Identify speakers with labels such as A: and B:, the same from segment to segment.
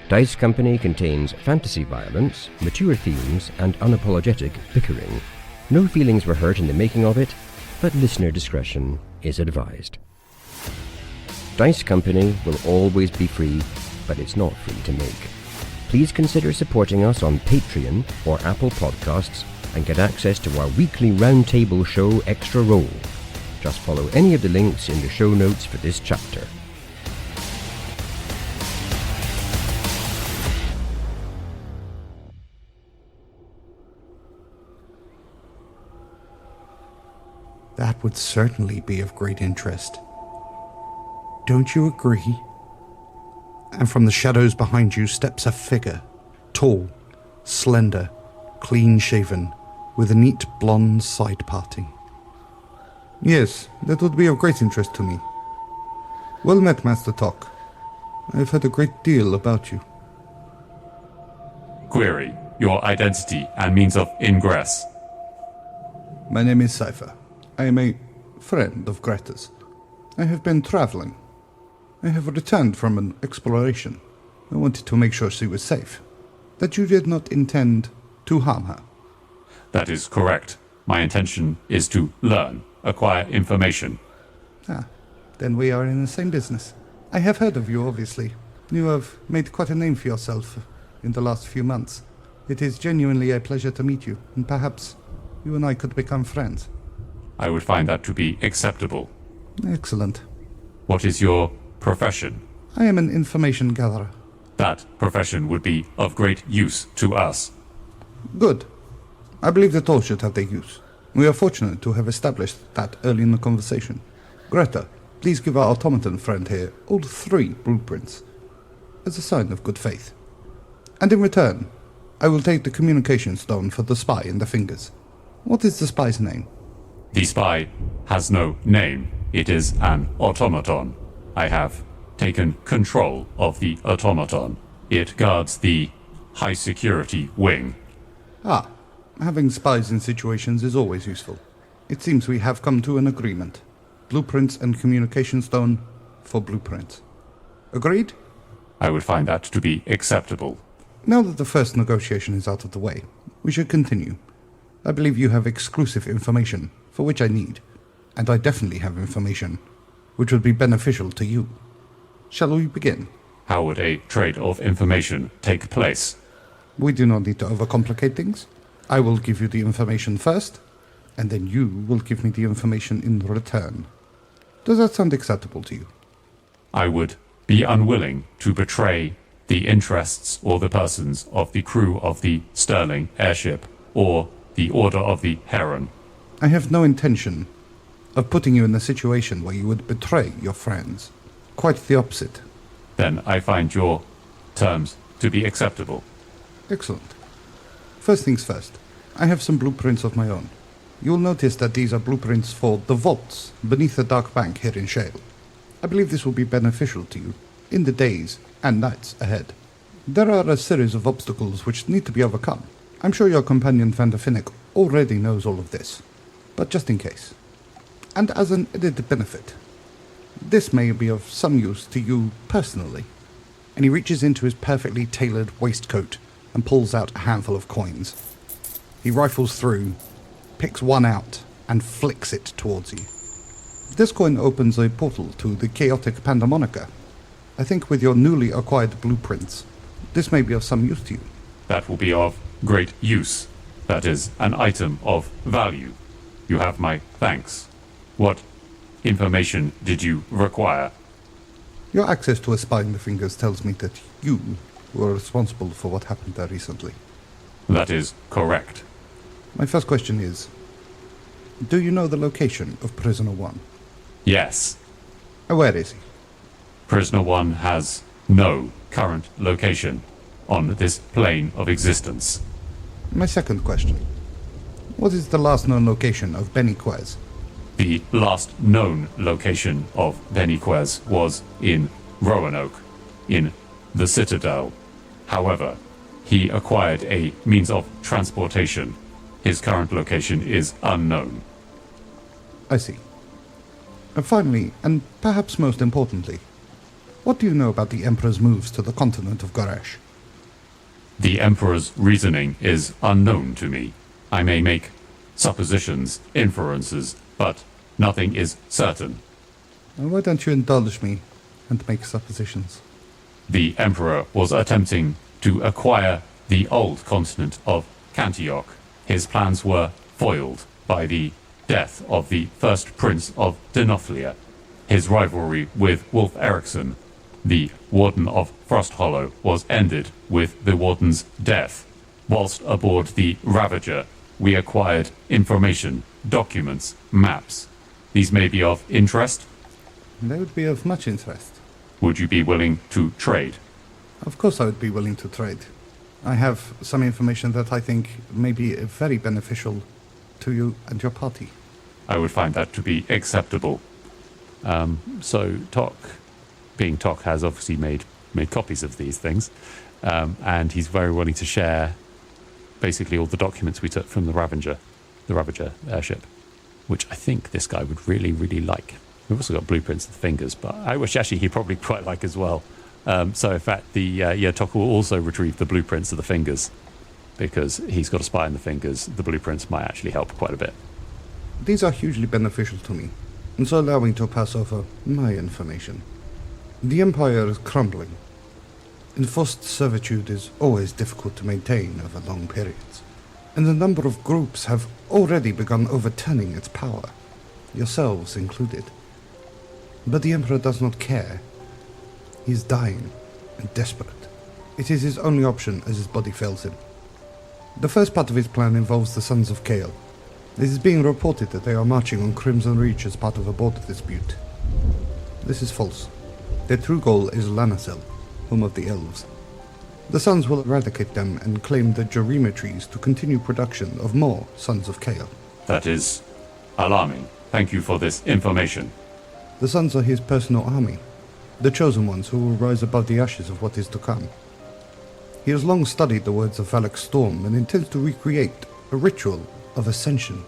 A: Dice Company contains fantasy violence, mature themes, and unapologetic bickering. No feelings were hurt in the making of it, but listener discretion is advised. Dice Company will always be free, but it's not free to make. Please consider supporting us on Patreon or Apple Podcasts and get access to our weekly roundtable show Extra Roll. Just follow any of the links in the show notes for this chapter.
B: That would certainly be of great interest. Don't you agree? And from the shadows behind you steps a figure, tall, slender, clean-shaven, with a neat blonde side parting. Yes, that would be of great interest to me. Well met, Master Tock. I have heard a great deal about you.
C: Query, your identity and means of ingress.
B: My name is Cypher. I am a friend of Greta's. I have been traveling. I have returned from an exploration. I wanted to make sure she was safe. That you did not intend to harm her.
C: That is correct. My intention is to learn, acquire information.
B: Then we are in the same business. I have heard of you, obviously. You have made quite a name for yourself in the last few months. It is genuinely a pleasure to meet you, and perhaps you and I could become friends.
C: I would find that to be acceptable.
B: Excellent.
C: What is your profession?
B: I am an information gatherer.
C: That profession would be of great use to us.
B: Good. I believe that all should have their use. We are fortunate to have established that early in the conversation. Greta, please give our automaton friend here all 3 blueprints, as a sign of good faith. And in return, I will take the communication stone for the spy in the fingers. What is the spy's name?
C: The spy has no name. It is an automaton. I have taken control of the automaton. It guards the high security wing.
B: Having spies in situations is always useful. It seems we have come to an agreement. Blueprints and communication stone for blueprints. Agreed?
C: I would find that to be acceptable.
B: Now that the first negotiation is out of the way, we should continue. I believe you have exclusive information, for which I need, and I definitely have information, which would be beneficial to you. Shall we begin?
C: How would a trade of information take place?
B: We do not need to overcomplicate things. I will give you the information first, and then you will give me the information in return. Does that sound acceptable to you?
C: I would be unwilling to betray the interests or the persons of the crew of the Sterling airship or the Order of the Heron.
B: I have no intention of putting you in a situation where you would betray your friends. Quite the opposite.
C: Then I find your terms to be acceptable.
B: Excellent. First things first, I have some blueprints of my own. You'll notice that these are blueprints for the vaults beneath the Dark Bank here in Shale. I believe this will be beneficial to you in the days and nights ahead. There are a series of obstacles which need to be overcome. I'm sure your companion Finnick already knows all of this, but just in case. And as an added benefit, this may be of some use to you personally. And he reaches into his perfectly tailored waistcoat and pulls out a handful of coins. He rifles through, picks one out, and flicks it towards you. This coin opens a portal to the chaotic Pandemonica. I think with your newly acquired blueprints, this may be of some use to you.
C: That will be of great use. That is an item of value. You have my thanks. What information did you require?
B: Your access to a spy in the fingers tells me that you were responsible for what happened there recently.
C: That is correct.
B: My first question is, do you know the location of Prisoner 1?
C: Yes.
B: Where is he?
C: Prisoner 1 has no current location on this plane of existence.
B: My second question, what is the last known location of Beniquez?
C: The last known location of Beniquez was in Roanoke, in the Citadel. However, he acquired a means of transportation. His current location is unknown.
B: I see. And finally, and perhaps most importantly, What do you know about the Emperor's moves to the continent of Goresh?
C: The Emperor's reasoning is unknown to me. I may make suppositions, inferences, but nothing is certain.
B: Well, why don't you indulge me and make suppositions?
C: The Emperor was attempting to acquire the old continent of Cantioch. His plans were foiled by the death of the first prince of Denoflia. His rivalry with Wolf Eriksson, the Warden of Frosthollow, was ended with the Warden's death. Whilst aboard the Ravager, we acquired information, documents, maps. These may be of interest.
B: They would be of much interest.
C: Would you be willing to trade?
B: Of course I would be willing to trade. I have some information that I think may be very beneficial to you and your party.
C: I would find that to be acceptable. So Tock, being Tock, has obviously made copies of these things, and he's very willing to share basically all the documents we took from the Ravager airship, which I think this guy would really, really like. We've also got blueprints of the fingers, but I wish actually he'd probably quite like as well. So in fact, Tock will also retrieve the blueprints of the fingers, because he's got a spy in the fingers. The blueprints might actually help quite a bit.
B: These are hugely beneficial to me, and so allow me to pass over my information. The Empire is crumbling. Enforced servitude is always difficult to maintain over long periods, and a number of groups have already begun overturning its power, yourselves included. But the Emperor does not care. He is dying and desperate. It is his only option as his body fails him. The first part of his plan involves the Sons of Kael. It is being reported that they are marching on Crimson Reach as part of a border dispute. This is false. Their true goal is Lanacel, home of the elves. The Sons will eradicate them and claim the Jarima trees to continue production of more Sons of Kael.
C: That is alarming. Thank you for this information.
B: The Sons are his personal army, the chosen ones who will rise above the ashes of what is to come. He has long studied the words of Valak's Storm and intends to recreate a ritual of ascension,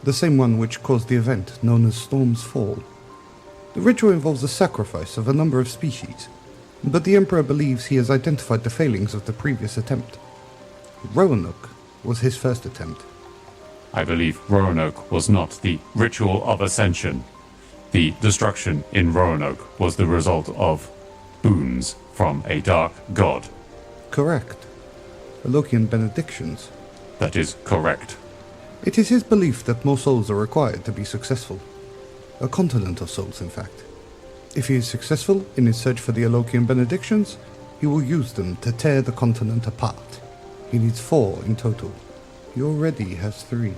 B: the same one which caused the event known as Storm's Fall. The ritual involves the sacrifice of a number of species, but the Emperor believes he has identified the failings of the previous attempt. Roanoke was his first attempt.
C: I believe Roanoke was not the ritual of ascension. The destruction in Roanoke was the result of boons from a dark god.
B: Correct. Alokian benedictions.
C: That is correct.
B: It is his belief that more souls are required to be successful. A continent of souls, in fact. If he is successful in his search for the Alokian benedictions, he will use them to tear the continent apart. He needs 4 in total. He already has 3.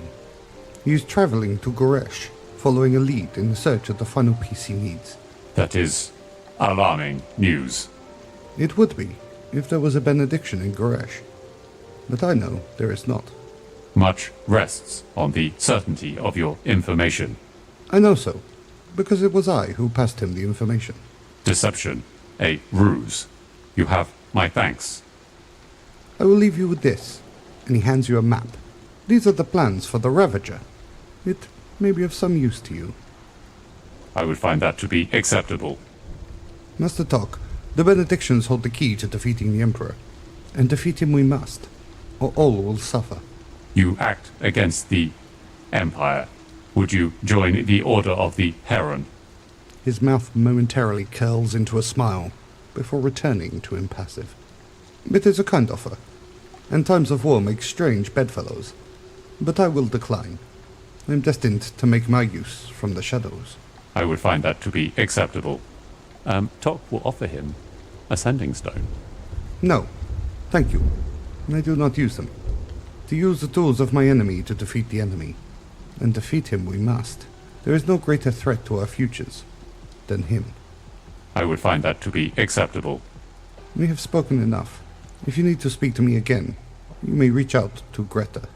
B: He is traveling to Goresh, following a lead in the search of the final piece he needs.
C: That is alarming news.
B: It would be, if there was a benediction in Goresh. But I know there is not.
C: Much rests on the certainty of your information.
B: I know so, because it was I who passed him the information.
C: Deception, a ruse. You have my thanks.
B: I will leave you with this, and he hands you a map. These are the plans for the Ravager. It may be of some use to you.
C: I would find that to be acceptable.
B: Master Tock, the benedictions hold the key to defeating the Emperor, and defeat him we must, or all will suffer.
C: You act against the Empire. Would you join the Order of the Heron?
B: His mouth momentarily curls into a smile, before returning to impassive. It is a kind offer, and times of war make strange bedfellows, but I will decline. I am destined to make my use from the shadows.
C: I would find that to be acceptable. Tock will offer him a sending stone.
B: No, thank you. I do not use them. To use the tools of my enemy to defeat the enemy. And defeat him we must. There is no greater threat to our futures than him.
C: I would find that to be acceptable.
B: We have spoken enough. If you need to speak to me again, you may reach out to Greta.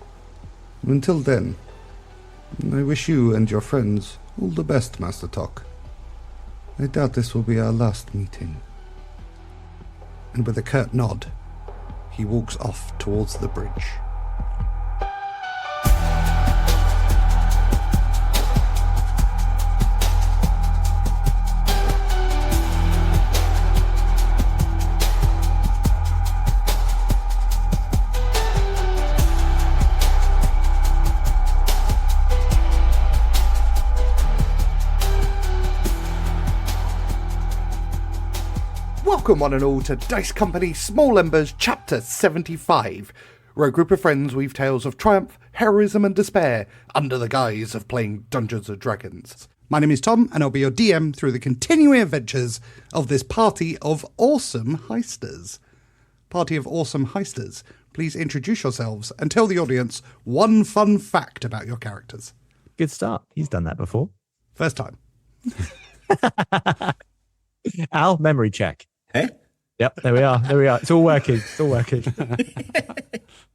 B: Until then, I wish you and your friends all the best, Master Tock. I doubt this will be our last meeting. And with a curt nod, he walks off towards the bridge. Welcome one and all to Dice Company Small Embers Chapter 75, where a group of friends weave tales of triumph, heroism and despair under the guise of playing Dungeons & Dragons. My name is Tom, and I'll be your DM through the continuing adventures of this party of awesome heisters. Party of awesome heisters, please introduce yourselves and tell the audience one fun fact about your characters.
D: Good start. He's done that before.
B: First time.
D: Al, memory check.
E: Hey?
D: Yep, there we are. It's all working.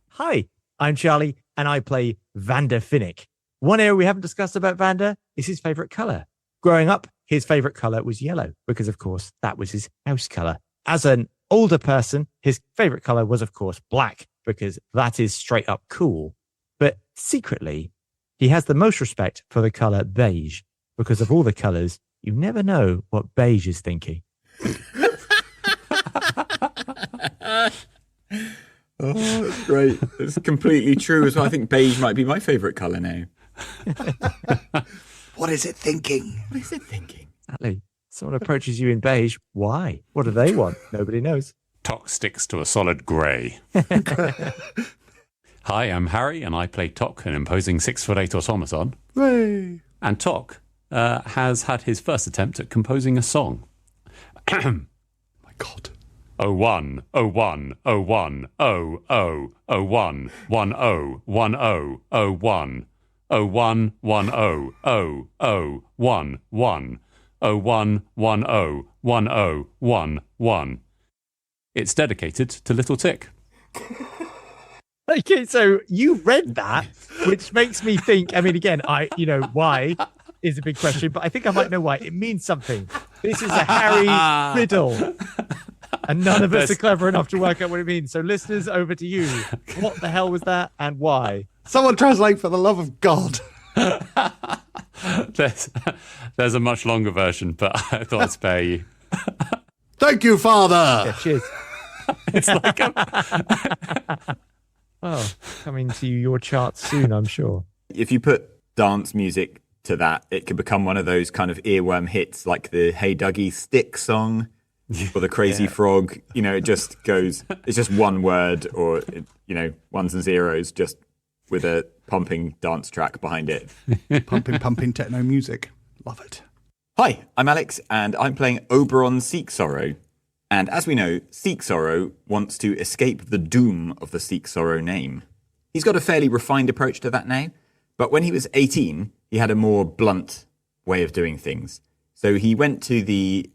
D: Hi, I'm Charlie, and I play Vander Finnick. One area we haven't discussed about Vander is his favourite colour. Growing up, his favourite colour was yellow, because, of course, that was his house colour. As an older person, his favourite colour was, of course, black, because that is straight up cool. But secretly, he has the most respect for the colour beige, because of all the colours, you never know what beige is thinking.
E: Oh, that's great. It's completely true as well. I think beige might be my favourite colour now.
B: What is it thinking?
E: What is it thinking?
D: Exactly. Someone approaches you in beige. Why? What do they want? Nobody knows.
C: Tock sticks to a solid grey. Hi, I'm Harry, and I play Tock, an imposing 6'8" automaton.
B: Hooray!
C: And Tock has had his first attempt at composing a song.
B: My God.
C: 01, 01, 01, 00, 01, 10, 10, 01, 01, 10, 00, 1, 1, 01, 10, 10, 1, 1. It's dedicated to Little Tick.
D: Okay, so you read that, which makes me think, I mean, again, why is a big question, but I think I might know why. It means something. This is a Harry riddle. And none of us are clever enough to work out what it means. So listeners, over to you. What the hell was that and why?
B: Someone translate for the love of God.
C: There's a much longer version, but I thought I'd spare you.
B: Thank you, Father.
D: Yeah, cheers.
C: It's like
D: Oh, coming to your charts soon, I'm sure.
E: If you put dance music to that, it could become one of those kind of earworm hits like the Hey Dougie Stick song or the Crazy Frog. You know, it just goes, it's just one word or, ones and zeros just with a pumping dance track behind it.
B: Pumping techno music. Love it.
E: Hi, I'm Alex, and I'm playing Oberon Seeksorrow. And as we know, Seeksorrow wants to escape the doom of the Seeksorrow name. He's got a fairly refined approach to that now, but when he was 18, he had a more blunt way of doing things. So he went to the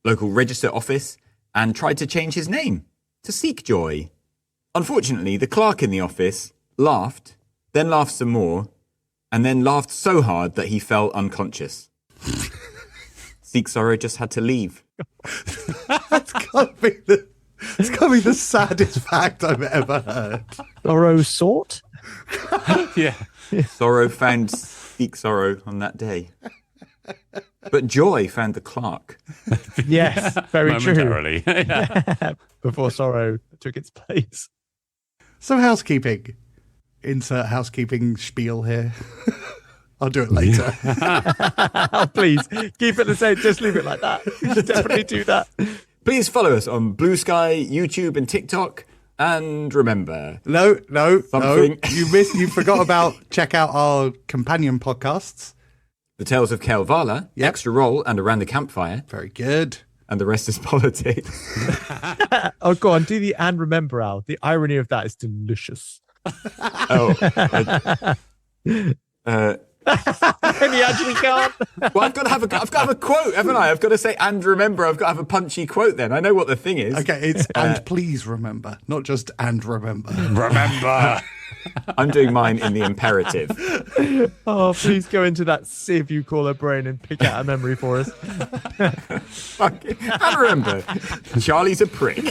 E: local register office and tried to change his name to Seekjoy. Unfortunately, the clerk in the office laughed, then laughed some more, and then laughed so hard that he fell unconscious. Seeksorrow just had to leave.
B: It's gotta be the saddest fact I've ever heard.
D: Sorrow sort?
C: yeah.
E: Sorrow found Seeksorrow on that day. But joy found the clerk.
D: Yes, very true.
C: Momentarily. Yeah.
D: Before sorrow took its place.
B: So housekeeping. Insert housekeeping spiel here. I'll do it later.
D: Oh, please, keep it the same. Just leave it like that. You should definitely do that.
E: Please follow us on Bluesky, YouTube and TikTok. And remember...
B: No.
E: Something.
B: You forgot about check out our companion podcasts.
E: The Tales of Kelvala,
B: Yep.
E: Extra Roll and Around the Campfire.
B: Very good.
E: And the rest is politics.
D: Oh, go on, do the and remember, Al. The irony of that is delicious. And he actually can't.
E: Well, I've got to have a quote, haven't I? I've got to say, and remember, I've got to have a punchy quote then. I know what the thing is.
B: Okay, it's and please remember, not just and remember.
C: Remember.
E: I'm doing mine in the imperative.
D: Oh, please go into that sieve you call a brain and pick out a memory for us.
E: And remember, Charlie's a prick.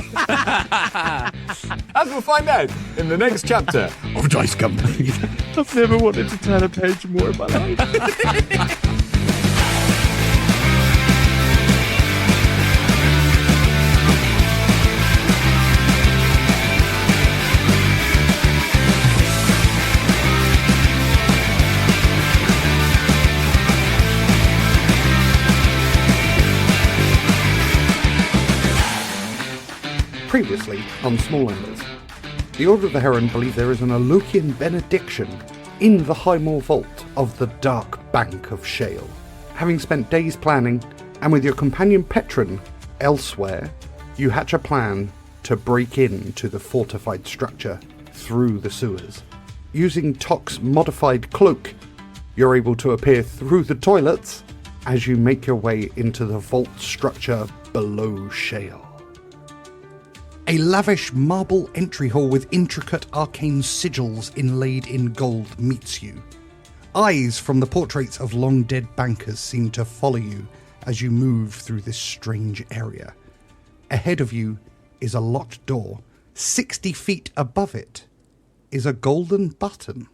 E: As we'll find out in the next chapter of Dice Company.
D: I've never wanted to turn a page more in my life.
B: Previously on Small Embers. The Order of the Heron believe there is an Alokian benediction in the Highmoor Vault of the Dark Bank of Shale. Having spent days planning, and with your companion Petren elsewhere, you hatch a plan to break into the fortified structure through the sewers. Using Tock's modified cloak, you're able to appear through the toilets as you make your way into the vault structure below Shale. A lavish marble entry hall with intricate arcane sigils inlaid in gold meets you. Eyes from the portraits of long-dead bankers seem to follow you as you move through this strange area. Ahead of you is a locked door. 60 feet above it is a golden button.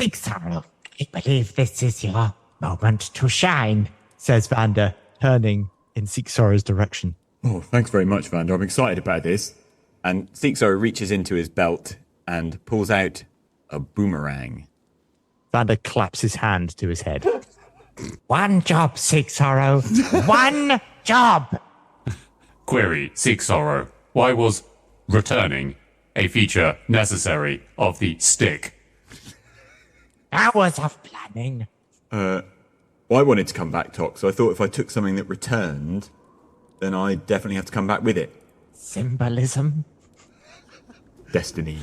D: Seeksorrow, I believe this is your moment to shine, says Vander, turning in Seeksorrow's direction.
E: Oh, thanks very much, Vander. I'm excited about this. And Seeksorrow reaches into his belt and pulls out a boomerang.
D: Vander claps his hand to his head. One job, Seeksorrow. One job!
C: Query, Seeksorrow. Why was returning a feature necessary of the stick?
D: Hours of planning.
E: Well, I wanted to come back, Tock, so I thought if I took something that returned, then I definitely have to come back with it.
D: Symbolism.
E: Destiny,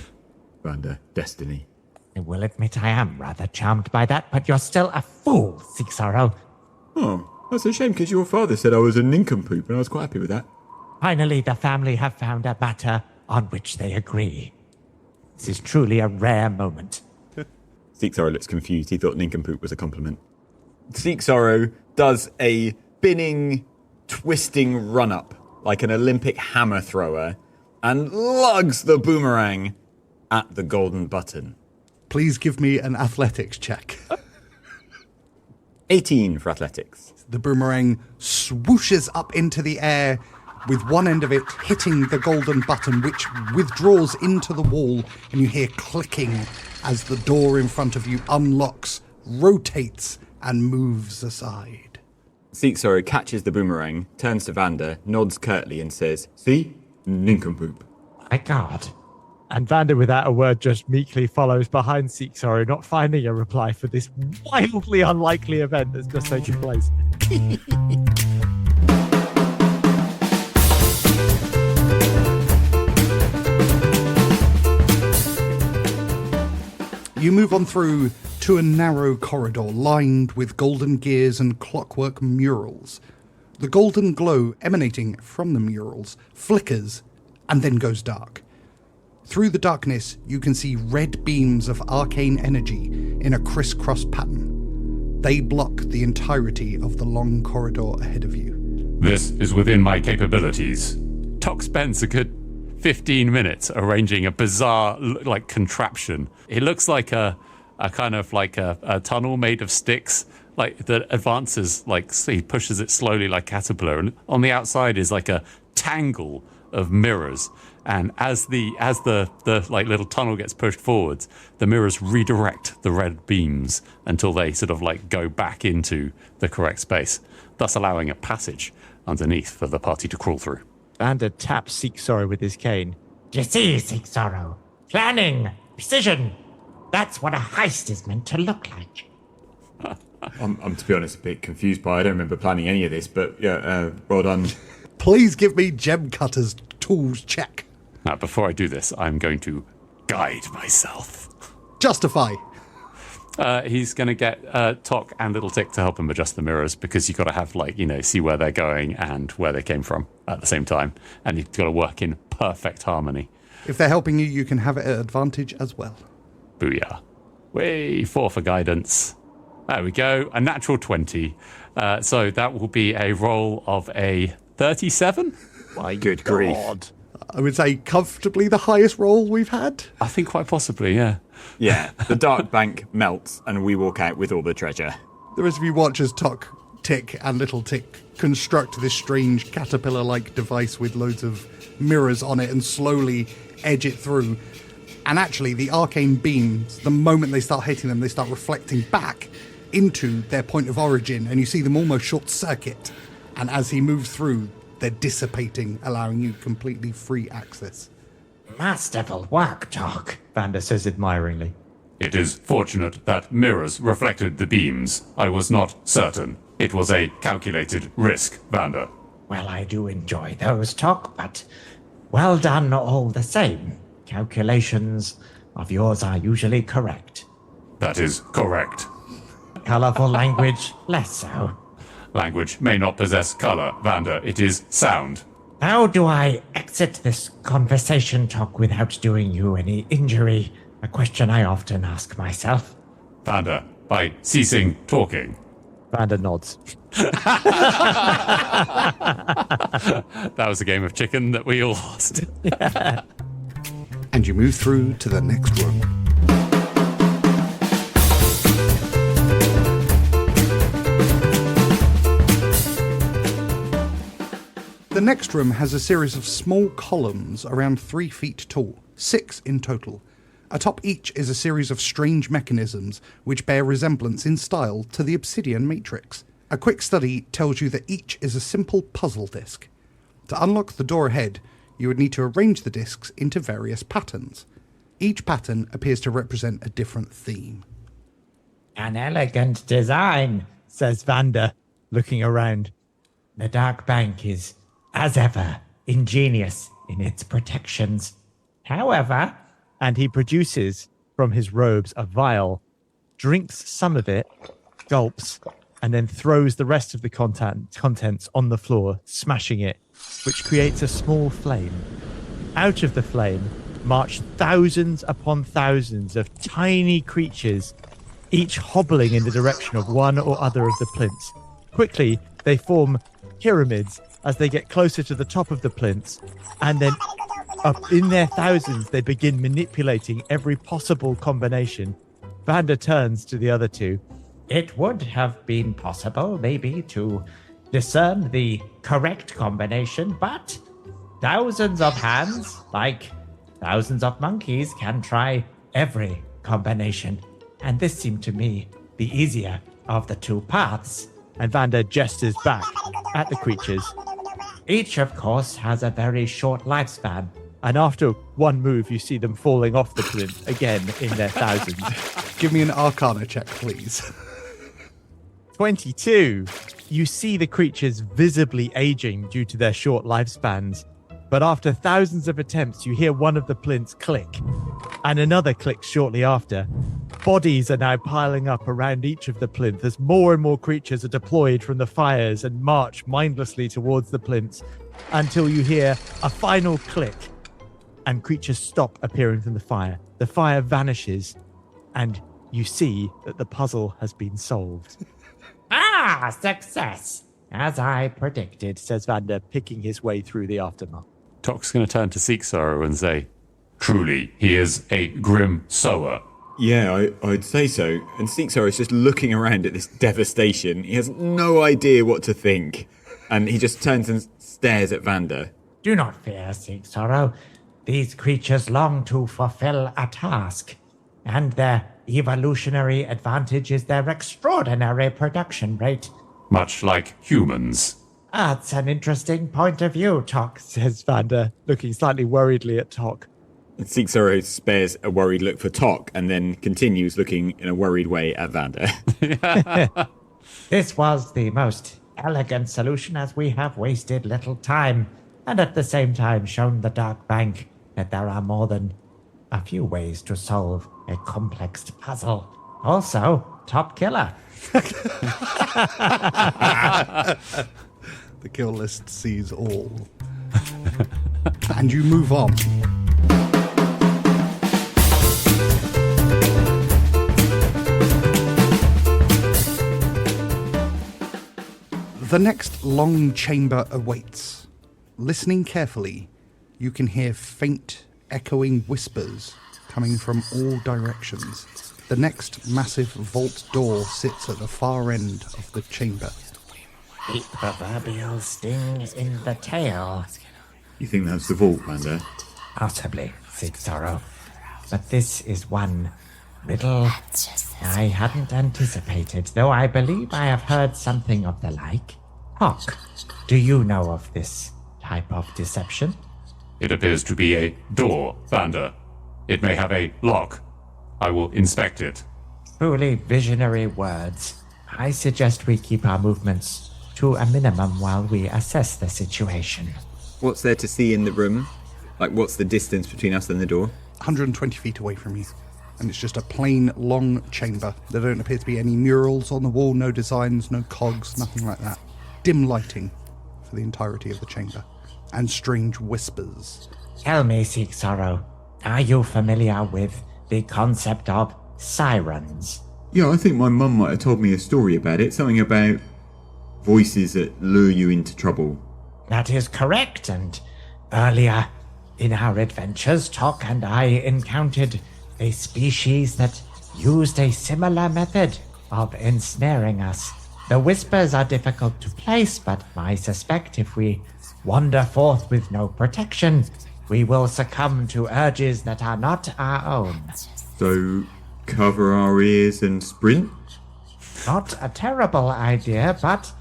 E: Vander, destiny.
D: I will admit I am rather charmed by that, but you're still a fool, Seeksorrow.
E: Oh, that's a shame, because your father said I was a nincompoop, and I was quite happy with that.
D: Finally, the family have found a matter on which they agree. This is truly a rare moment.
E: Seeksorrow looks confused. He thought nincompoop was a compliment. Seeksorrow does a spinning, twisting run-up, like an Olympic hammer thrower, and lugs the boomerang at the golden button.
B: Please give me an athletics check.
E: 18 for athletics.
B: The boomerang swooshes up into the air, with one end of it hitting the golden button, which withdraws into the wall, and you hear clicking as the door in front of you unlocks, rotates, and moves aside.
E: Seeksorrow catches the boomerang, turns to Vander, nods curtly, and says, "See? Nincompoop."
D: My God. And Vander, without a word, just meekly follows behind Seeksorrow, not finding a reply for this wildly unlikely event that's just taken place.
B: You move on through to a narrow corridor lined with golden gears and clockwork murals. The golden glow emanating from the murals flickers and then goes dark. Through the darkness, you can see red beams of arcane energy in a crisscross pattern. They block the entirety of the long corridor ahead of you.
C: This is within my capabilities. Tock spends a good 15 minutes arranging a bizarre, contraption. It looks like a kind of like a tunnel made of sticks, like that advances, he pushes it slowly like caterpillar. And on the outside is like a tangle of mirrors. And as the little tunnel gets pushed forwards, the mirrors redirect the red beams until they sort of go back into the correct space, thus allowing a passage underneath for the party to crawl through.
D: Vander taps Seeksorrow with his cane. You see, Seeksorrow? Planning, precision. That's what a heist is meant to look like.
E: I'm to be honest, a bit confused by it. I don't remember planning any of this, but yeah, well done.
B: Please give me Gem Cutter's tools check.
C: Now, before I do this, I'm going to guide myself.
B: Justify.
C: He's going to get Tock and Little Tick to help him adjust the mirrors, because you've got to have, see where they're going and where they came from at the same time. And you've got to work in perfect harmony.
B: If they're helping you, you can have it at advantage as well.
C: Booyah. Way 4 for guidance. There we go. A natural 20. So that will be a roll of a 37.
E: My good grief.
B: I would say comfortably the highest roll we've had.
C: I think quite possibly, yeah.
E: Yeah, the dark bank melts and we walk out with all the treasure.
B: The rest of you watch as Tock, Tick and Little Tick construct this strange caterpillar-like device with loads of mirrors on it and slowly edge it through. And actually, the arcane beams, the moment they start hitting them, they start reflecting back into their point of origin, and you see them almost short-circuit. And as he moves through, they're dissipating, allowing you completely free access.
D: Masterful work, Tock, Vander says admiringly.
C: It is fortunate that mirrors reflected the beams. I was not certain. It was a calculated risk, Vander.
D: Well, I do enjoy those, Tock, but well done all the same. Calculations of yours are usually correct.
C: That is correct.
D: Colourful language, less so.
C: Language may not possess color, Vander. It is sound.
D: How do I exit this conversation, Tock, without doing you any injury? A question I often ask myself.
C: Vander, by ceasing talking.
D: Vander nods.
C: That was a game of chicken that we all lost.
D: Yeah.
B: And you move through to the next room. The next room has a series of small columns around 3 feet tall, 6 in total. Atop each is a series of strange mechanisms which bear resemblance in style to the obsidian matrix. A quick study tells you that each is a simple puzzle disc. To unlock the door ahead, you would need to arrange the discs into various patterns. Each pattern appears to represent a different theme.
D: An elegant design, says Vander, looking around. The Dark Bank is, as ever, ingenious in its protections. However, and he produces from his robes a vial, drinks some of it, gulps, and then throws the rest of the contents on the floor, smashing it, which creates a small flame. Out of the flame march thousands upon thousands of tiny creatures, each hobbling in the direction of one or other of the plinths. Quickly, they form pyramids as they get closer to the top of the plinths, and then up in their thousands, they begin manipulating every possible combination. Vander turns to the other two. It would have been possible, maybe, to discern the correct combination, but thousands of hands, like thousands of monkeys, can try every combination. And this seemed to me the easier of the two paths. And Vander gestures back at the creatures. Each, of course, has a very short lifespan. And after one move, you see them falling off the plinth again in their thousands.
B: Give me an Arcana check, please.
D: 22. You see the creatures visibly aging due to their short lifespans. But after thousands of attempts, you hear one of the plinths click. And another clicks shortly after. Bodies are now piling up around each of the plinths as more and more creatures are deployed from the fires and march mindlessly towards the plinths until you hear a final click. And creatures stop appearing from the fire. The fire vanishes, and you see that the puzzle has been solved. Ah, success! As I predicted, says Vander, picking his way through the aftermath.
C: Tock's going to turn to Seeksorrow and say, truly, he is a grim sower.
E: Yeah, I'd say so. And Seeksorrow is just looking around at this devastation. He has no idea what to think. And he just turns and stares at Vander.
D: Do not fear, Seeksorrow. These creatures long to fulfill a task, and their evolutionary advantage is their extraordinary production rate.
C: Much like humans.
D: That's an interesting point of view, Tock, says Vander, looking slightly worriedly at Tock.
E: And Seeksorrow spares a worried look for Tock and then continues looking in a worried way at Vander.
D: This was the most elegant solution, as we have wasted little time, and at the same time shown the Dark Bank that there are more than a few ways to solve a complex puzzle. Also, top killer.
B: The kill list sees all. And you move on. The next long chamber awaits. Listening carefully, you can hear faint, echoing whispers coming from all directions. The next massive vault door sits at the far end of the chamber.
D: The proverbial sting in the tail.
E: You think that's the vault, Vander?
D: Possibly, Seeksorrow. But this is one riddle I hadn't anticipated, though I believe I have heard something of the like. Tock, do you know of this type of deception?
C: It appears to be a door, Vander. It may have a lock. I will inspect it.
D: Truly visionary words. I suggest we keep our movements to a minimum while we assess the situation.
E: What's there to see in the room? Like, what's the distance between us and the door?
B: 120 feet away from you. And it's just a plain, long chamber. There don't appear to be any murals on the wall, no designs, no cogs, nothing like that. Dim lighting for the entirety of the chamber. And strange whispers.
D: Tell me, Seeksorrow, are you familiar with the concept of sirens?
E: Yeah, I think my mum might have told me a story about it. Something about voices that lure you into trouble.
D: That is correct, and earlier in our adventures, Tock and I encountered a species that used a similar method of ensnaring us. The whispers are difficult to place, but I suspect if we wander forth with no protection, we will succumb to urges that are not our own.
E: So, cover our ears and sprint?
D: Not a terrible idea, but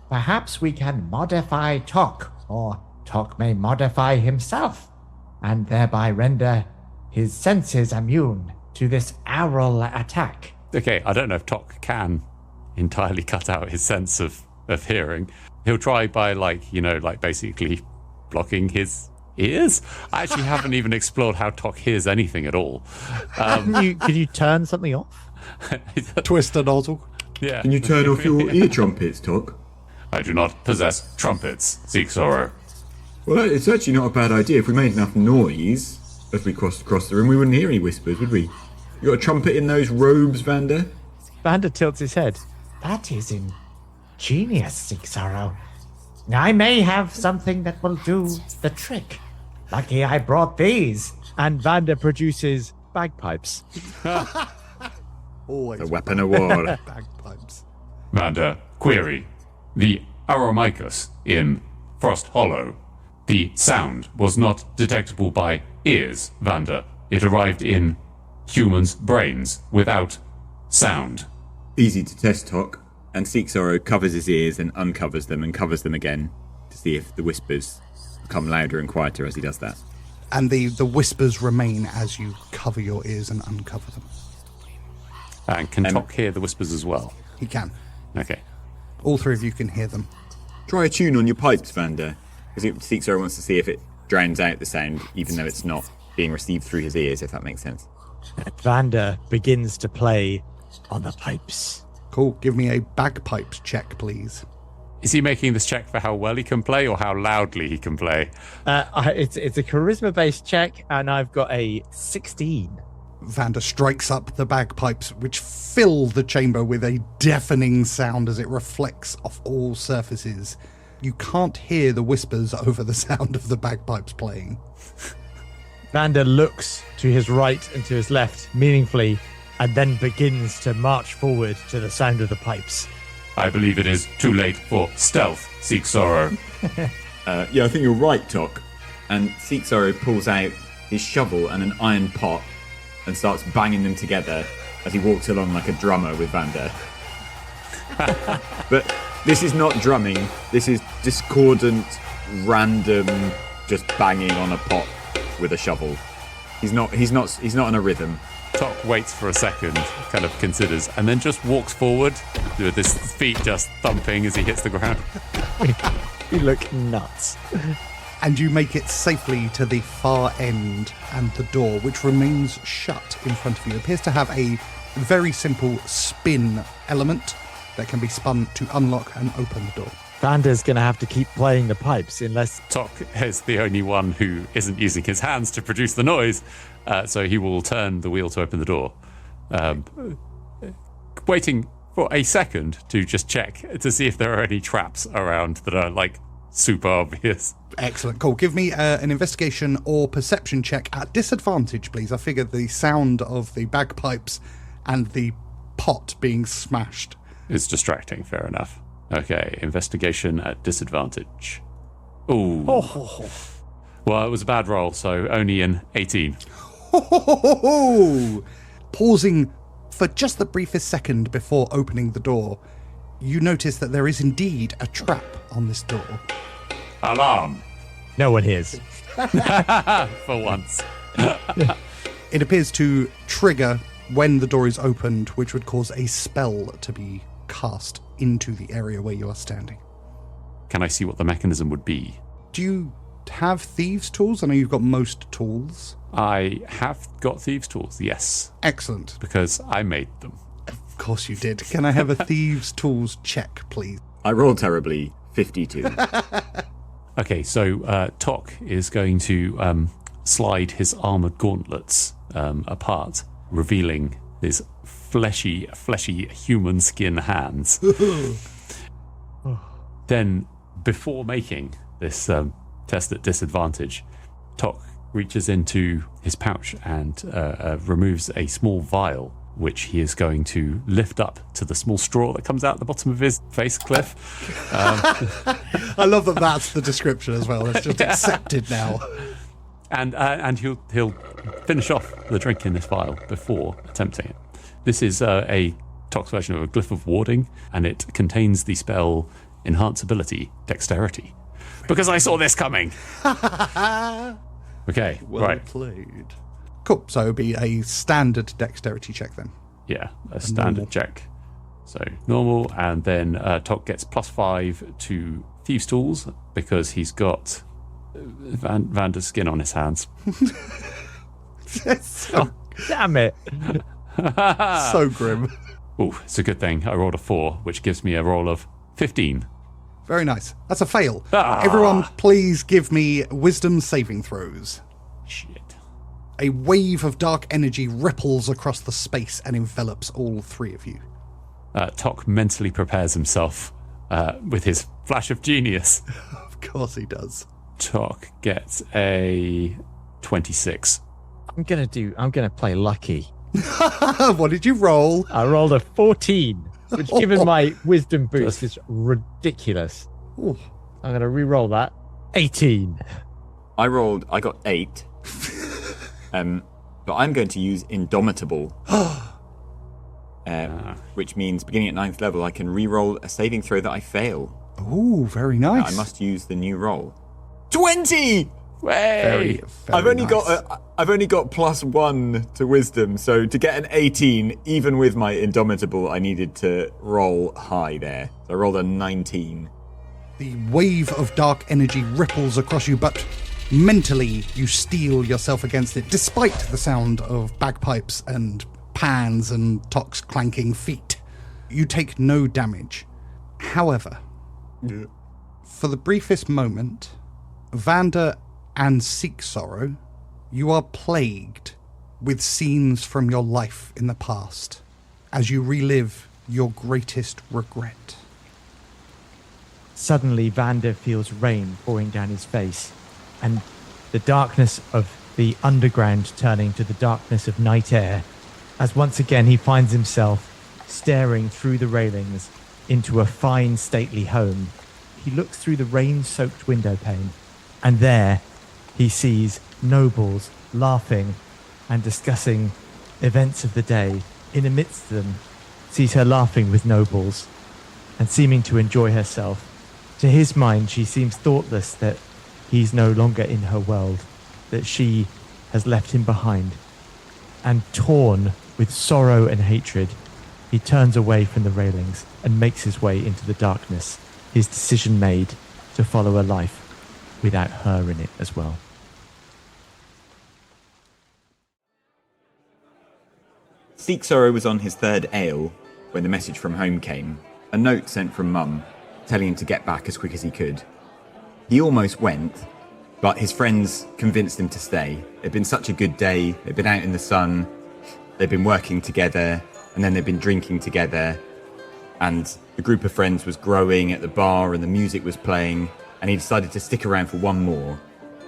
D: perhaps we can modify Tock, or Tock may modify himself, and thereby render his senses immune to this aural attack.
C: Okay, I don't know if Tock can entirely cut out his sense of hearing. He'll try by, basically blocking his ears. I actually haven't even explored how Tock hears anything at all.
D: Can you turn something off?
B: Twist a nozzle.
C: Yeah.
E: Can you turn off your ear trumpets, Tock?
C: I do not possess trumpets, Seeksorrow.
E: Well, it's actually not a bad idea. If we made enough noise as we crossed across the room, we wouldn't hear any whispers, would we? You got a trumpet in those robes, Vander?
D: Vander tilts his head. That is ingenious, Seeksorrow. I may have something that will do the trick. Lucky I brought these. And Vander produces bagpipes.
B: Always
E: The weapon of war.
B: bagpipes.
C: Vander, query. The Aromicus in Frost Hollow. The sound was not detectable by ears, Vander. It arrived in humans' brains without sound.
E: Easy to test, Tock. And Seeksorrow covers his ears and uncovers them and covers them again to see if the whispers become louder and quieter as he does that.
B: And the whispers remain as you cover your ears and uncover them.
C: And can Tock hear the whispers as well?
B: He can.
C: Okay.
B: All three of you can hear them.
E: Try a tune on your pipes, Vander. Because Seeksorrow wants to see if it drowns out the sound, even though it's not being received through his ears, if that makes sense.
D: Vander begins to play on the pipes.
B: Cool. Give me a bagpipes check, please.
C: Is he making this check for how well he can play or how loudly he can play?
D: It's a charisma-based check, and I've got a 16.
B: Vander strikes up the bagpipes, which fill the chamber with a deafening sound as it reflects off all surfaces. You can't hear the whispers over the sound of the bagpipes playing.
D: Vander looks to his right and to his left meaningfully, and then begins to march forward to the sound of the pipes.
C: I believe it is too late for stealth, Seeksorrow.
E: Yeah, I think you're right, Tock. And Seeksorrow pulls out his shovel and an iron pot and starts banging them together as he walks along like a drummer with Vander. But this is not drumming. This is discordant, random, just banging on a pot with a shovel. He's not on a rhythm.
C: Tock waits for a second, kind of considers, and then just walks forward with his feet just thumping as he hits the ground.
D: You look nuts.
B: And you make it safely to the far end, and the door, which remains shut in front of you, appears to have a very simple spin element that can be spun to unlock and open the door.
D: Vander's going to have to keep playing the pipes unless...
C: Tock is the only one who isn't using his hands to produce the noise, so he will turn the wheel to open the door. Waiting for a second to just check to see if there are any traps around that are, super obvious.
B: Excellent. Cool. Give me an investigation or perception check at disadvantage, please. I figured the sound of the bagpipes and the pot being smashed.
C: It's distracting, fair enough. Okay, investigation at disadvantage. Ooh.
D: Oh.
C: Well, it was a bad roll, so only an 18.
B: Pausing for just the briefest second before opening the door, you notice that there is indeed a trap on this door.
C: Alarm!
D: No one hears.
C: For once.
B: It appears to trigger when the door is opened, which would cause a spell to be cast into the area where you are standing.
C: Can I see what the mechanism would be?
B: Do you have thieves' tools? I know you've got most tools.
C: I have got thieves' tools, yes.
B: Excellent.
C: Because I made them.
B: Of course you did. Can I have a thieves' tools check, please?
E: I rolled terribly. 52.
C: Okay, so Tock is going to slide his armoured gauntlets apart, revealing his fleshy human skin hands. Then, before making this test at disadvantage, Tock reaches into his pouch and removes a small vial, which he is going to lift up to the small straw that comes out the bottom of his face cliff.
B: I love that that's the description as well. It's just accepted now.
C: And he'll finish off the drink in this vial before attempting it. This is a Tock's version of a glyph of warding, and it contains the spell Enhance Ability, Dexterity. Because I saw this coming! Okay,
B: Well
C: right.
B: played. Cool. So it'll be a standard dexterity check then.
C: Yeah, a standard check. So normal, and then Tock gets +5 to Thieves' Tools because he's got Vander's skin on his hands.
B: so,
D: Damn it.
B: so grim.
C: Oh, it's a good thing I rolled a 4, which gives me a roll of 15.
B: Very nice. That's a fail. Everyone, please give me wisdom saving throws.
C: Shit.
B: A wave of dark energy ripples across the space and envelops all three of you.
C: Tock mentally prepares himself with his flash of genius.
B: Of course he does.
C: Tock gets a 26.
D: I'm gonna play lucky.
B: What did you roll?
D: I rolled a 14, which given my wisdom boost is ridiculous.
B: Ooh.
D: I'm gonna re-roll that. 18.
E: I got 8. But I'm going to use Indomitable. Which means beginning at 9th level, I can re-roll a saving throw that I fail.
B: Ooh, very nice.
E: I must use the new roll. 20!
B: Very
E: I've only
B: nice.
E: got +1 to wisdom, so to get an 18, even with my Indomitable, I needed to roll high there. So I rolled a 19.
B: The wave of dark energy ripples across you, but mentally you steel yourself against it, despite the sound of bagpipes and pans and Tock's clanking feet. You take no damage. However, for the briefest moment, Vander and Seeksorrow, you are plagued with scenes from your life in the past as you relive your greatest regret.
D: Suddenly, Vander feels rain pouring down his face, and the darkness of the underground turning to the darkness of night air, as once again he finds himself staring through the railings into a fine, stately home. He looks through the rain-soaked window pane, and there he sees nobles laughing and discussing events of the day. In amidst them, sees her laughing with nobles and seeming to enjoy herself. To his mind, she seems thoughtless that he's no longer in her world, that she has left him behind. And torn with sorrow and hatred, he turns away from the railings and makes his way into the darkness, his decision made to follow a life without her in it as well.
E: Seeksorrow was on his 3rd ale when the message from home came, a note sent from Mum, telling him to get back as quick as he could. He almost went, but his friends convinced him to stay. It'd been such a good day, they'd been out in the sun, they'd been working together, and then they'd been drinking together, and the group of friends was growing at the bar and the music was playing, and he decided to stick around for one more.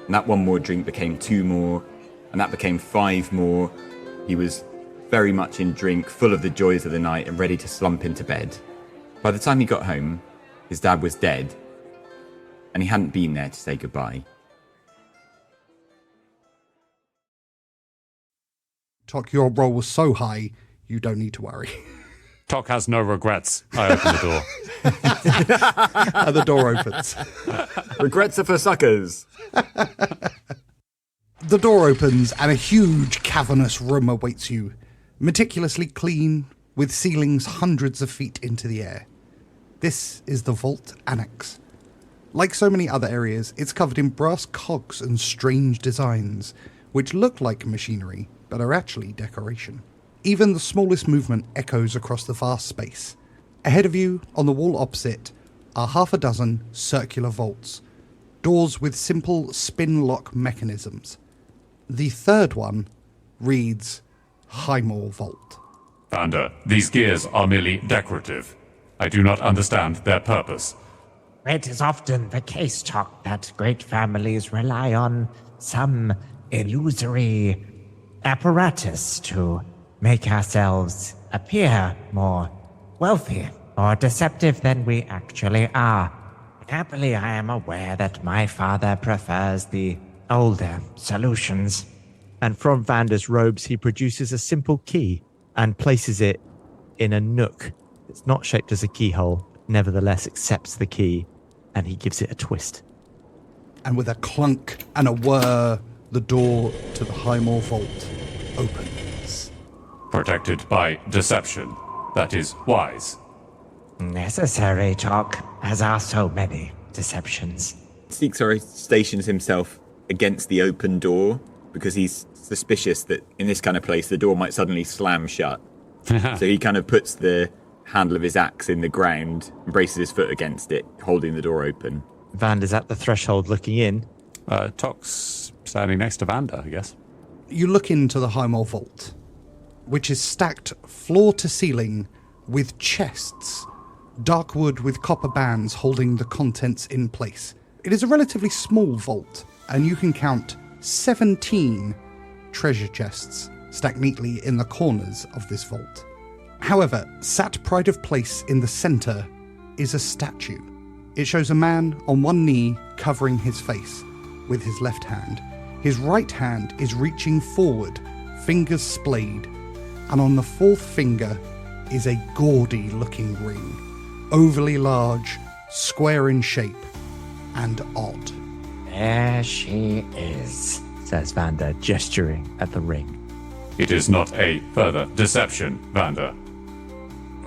E: And that one more drink became 2 more, and that became 5 more. He was very much in drink, full of the joys of the night and ready to slump into bed. By the time he got home, his dad was dead, and he hadn't been there to say goodbye.
B: Tock, your roll was so high, you don't need to worry.
C: Tock has no regrets. I open the door.
B: And the door opens.
E: Regrets are for suckers.
B: The door opens and a huge cavernous room awaits you, meticulously clean, with ceilings hundreds of feet into the air. This is the Vault Annex. Like so many other areas, it's covered in brass cogs and strange designs, which look like machinery, but are actually decoration. Even the smallest movement echoes across the vast space. Ahead of you, on the wall opposite, are half a dozen circular vaults, doors with simple spin-lock mechanisms. The third one reads Highmore Vault.
C: Vander, these gears are merely decorative. I do not understand their purpose.
F: It is often the case, Tock, that great families rely on some illusory apparatus to make ourselves appear more wealthy or deceptive than we actually are. Happily, I am aware that my father prefers the older solutions.
D: And from Vander's robes, he produces a simple key and places it in a nook. It's not shaped as a keyhole, nevertheless accepts the key, and he gives it a twist.
B: And with a clunk and a whir, the door to the Highmore Vault opens.
C: Protected by deception. That is wise.
F: Necessary, Tock, as are so many deceptions.
E: Seeksorrow stations himself against the open door because he's suspicious that in this kind of place the door might suddenly slam shut. So he kind of puts the handle of his axe in the ground and braces his foot against it, holding the door open.
D: Vander's at the threshold looking in.
C: Tock's standing next to Vander, I guess.
B: You look into the Highmore Vault, which is stacked floor to ceiling with chests, dark wood with copper bands holding the contents in place. It is a relatively small vault, and you can count 17 treasure chests stacked neatly in the corners of this vault. However, sat pride of place in the centre is a statue. It shows a man on one knee covering his face with his left hand. His right hand is reaching forward, fingers splayed, and on the fourth finger is a gaudy looking ring, overly large, square in shape, and odd.
F: There she is,
D: Says Vander, gesturing at the ring.
C: It is not a further deception, Vander.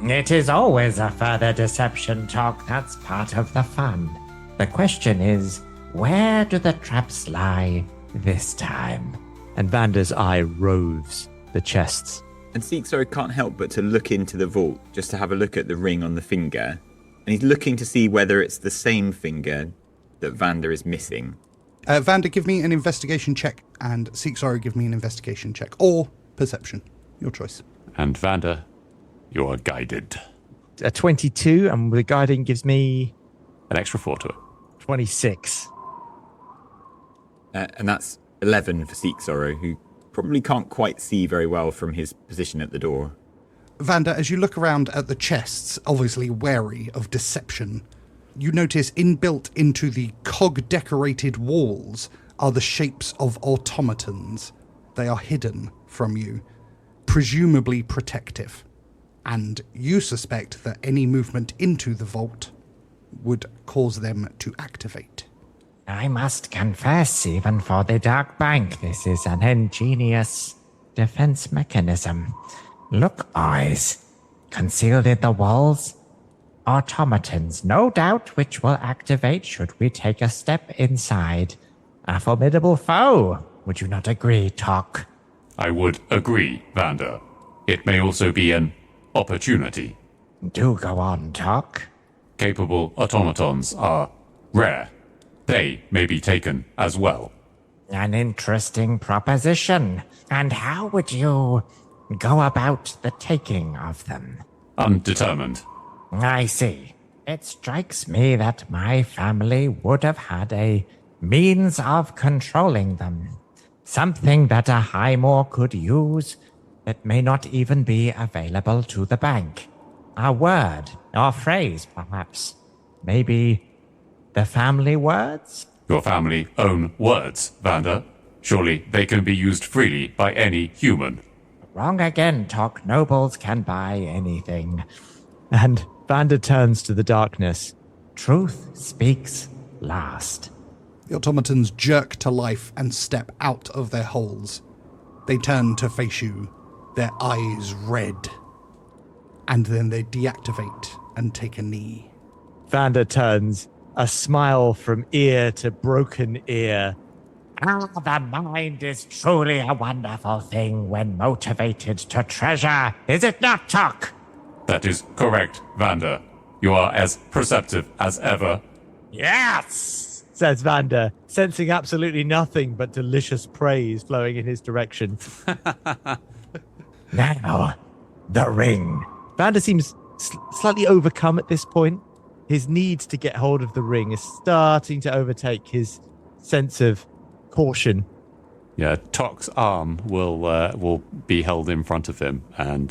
F: It is always a further deception, Tock. That's part of the fun. The question is, where do the traps lie this time?
D: And Vander's eye roves the chests.
E: And Seeksorrow can't help but to look into the vault, just to have a look at the ring on the finger. And he's looking to see whether it's the same finger that Vander is missing.
B: Vander, give me an investigation check, and Seeksorrow, give me an investigation check. Or perception. Your choice.
C: And Vander, you are guided.
D: A 22, and the guiding gives me
C: An extra 4 to it.
D: 26.
E: And that's 11 for Seeksorrow, who probably can't quite see very well from his position at the door.
B: Vander, as you look around at the chests, obviously wary of deception, you notice inbuilt into the cog-decorated walls are the shapes of automatons. They are hidden from you, presumably protective. And you suspect that any movement into the vault would cause them to activate.
F: I must confess, even for the Dark Bank, this is an ingenious defense mechanism. Look, boys, concealed in the walls, automatons, no doubt, which will activate should we take a step inside. A formidable foe, would you not agree, Tock?
C: I would agree, Vander. It may also be an opportunity.
F: Do go on, Tock.
C: Capable automatons are rare. They may be taken as well.
F: An interesting proposition. And how would you go about the taking of them?
C: Undetermined.
F: I see. It strikes me that my family would have had a means of controlling them. Something that a Highmore could use that may not even be available to the bank. A word or phrase, perhaps. Maybe the family words?
C: Your family own words, Vander. Surely they can be used freely by any human.
F: Wrong again, Tock. Nobles can buy anything.
D: And Vander turns to the darkness.
F: Truth speaks last.
B: The automatons jerk to life and step out of their holes. They turn to face you, their eyes red. And then they deactivate and take a knee.
D: Vander turns, a smile from ear to broken ear.
F: The mind is truly a wonderful thing when motivated to treasure, is it not, Tock?
C: That is correct, Vander. You are as perceptive as ever.
F: Yes!
D: Says Vander, sensing absolutely nothing but delicious praise flowing in his direction.
F: Now, the ring.
D: Vander seems slightly overcome at this point. His need to get hold of the ring is starting to overtake his sense of caution.
C: Yeah, Tock's arm will be held in front of him and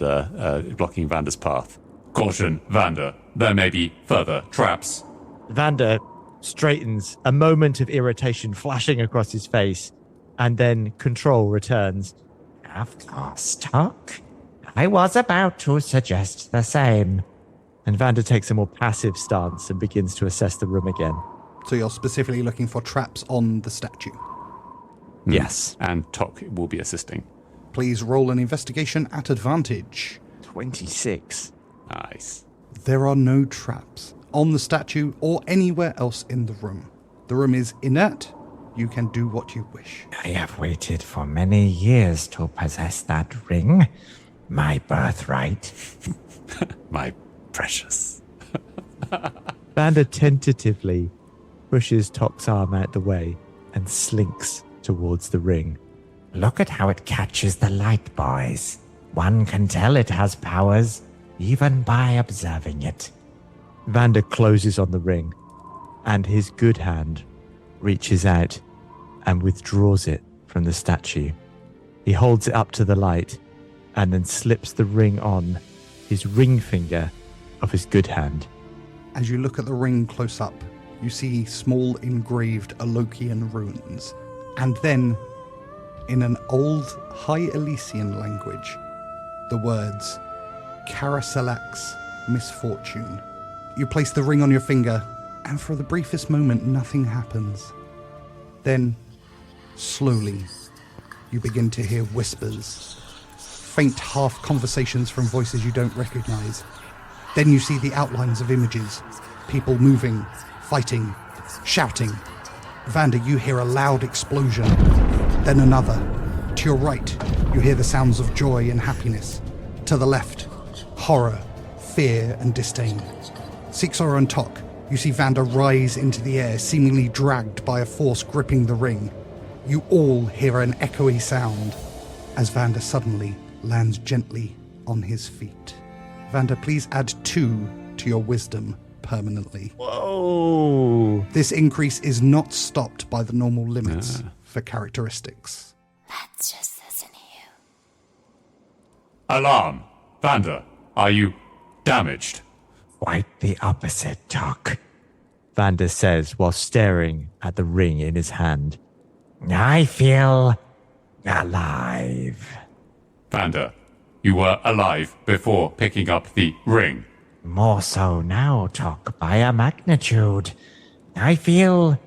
C: blocking Vander's path. Caution, Vander. There may be further traps.
D: Vander straightens, a moment of irritation flashing across his face, and then control returns.
F: Of course, Tock. I was about to suggest the same.
D: And Vander takes a more passive stance and begins to assess the room again.
B: So you're specifically looking for traps on the statue.
D: Yes.
C: And Tock will be assisting.
B: Please roll an investigation at advantage.
D: 26.
C: Nice.
B: There are no traps on the statue or anywhere else in the room. The room is inert. You can do what you wish.
F: I have waited for many years to possess that ring. My birthright.
C: My precious.
D: Vander tentatively pushes Tock's arm out the way and slinks towards the ring.
F: Look at how it catches the light, boys. One can tell it has powers, even by observing it.
D: Vander closes on the ring, and his good hand reaches out and withdraws it from the statue. He holds it up to the light and then slips the ring on his ring finger of his good hand.
B: As you look at the ring close up, you see small engraved Alokian runes. And then, in an old High Elysian language, the words, Karaselax misfortune. You place the ring on your finger, and for the briefest moment, nothing happens. Then, slowly, you begin to hear whispers, faint half-conversations from voices you don't recognize. Then you see the outlines of images, people moving, fighting, shouting. Vander, you hear a loud explosion, then another. To your right, you hear the sounds of joy and happiness. To the left, horror, fear, and disdain. Seeksorrow and Tock, you see Vander rise into the air, seemingly dragged by a force gripping the ring. You all hear an echoey sound as Vander suddenly lands gently on his feet. Vander, please add 2 to your wisdom permanently.
D: Whoa!
B: This increase is not stopped by the normal limits for characteristics.
G: Let's just listen here.
C: Alarm! Vander, are you damaged?
F: Quite the opposite, Tock.
D: Vander says while staring at the ring in his hand.
F: I feel alive.
C: Vander, you were alive before picking up the ring.
F: More so now, Tock, by a magnitude. I feel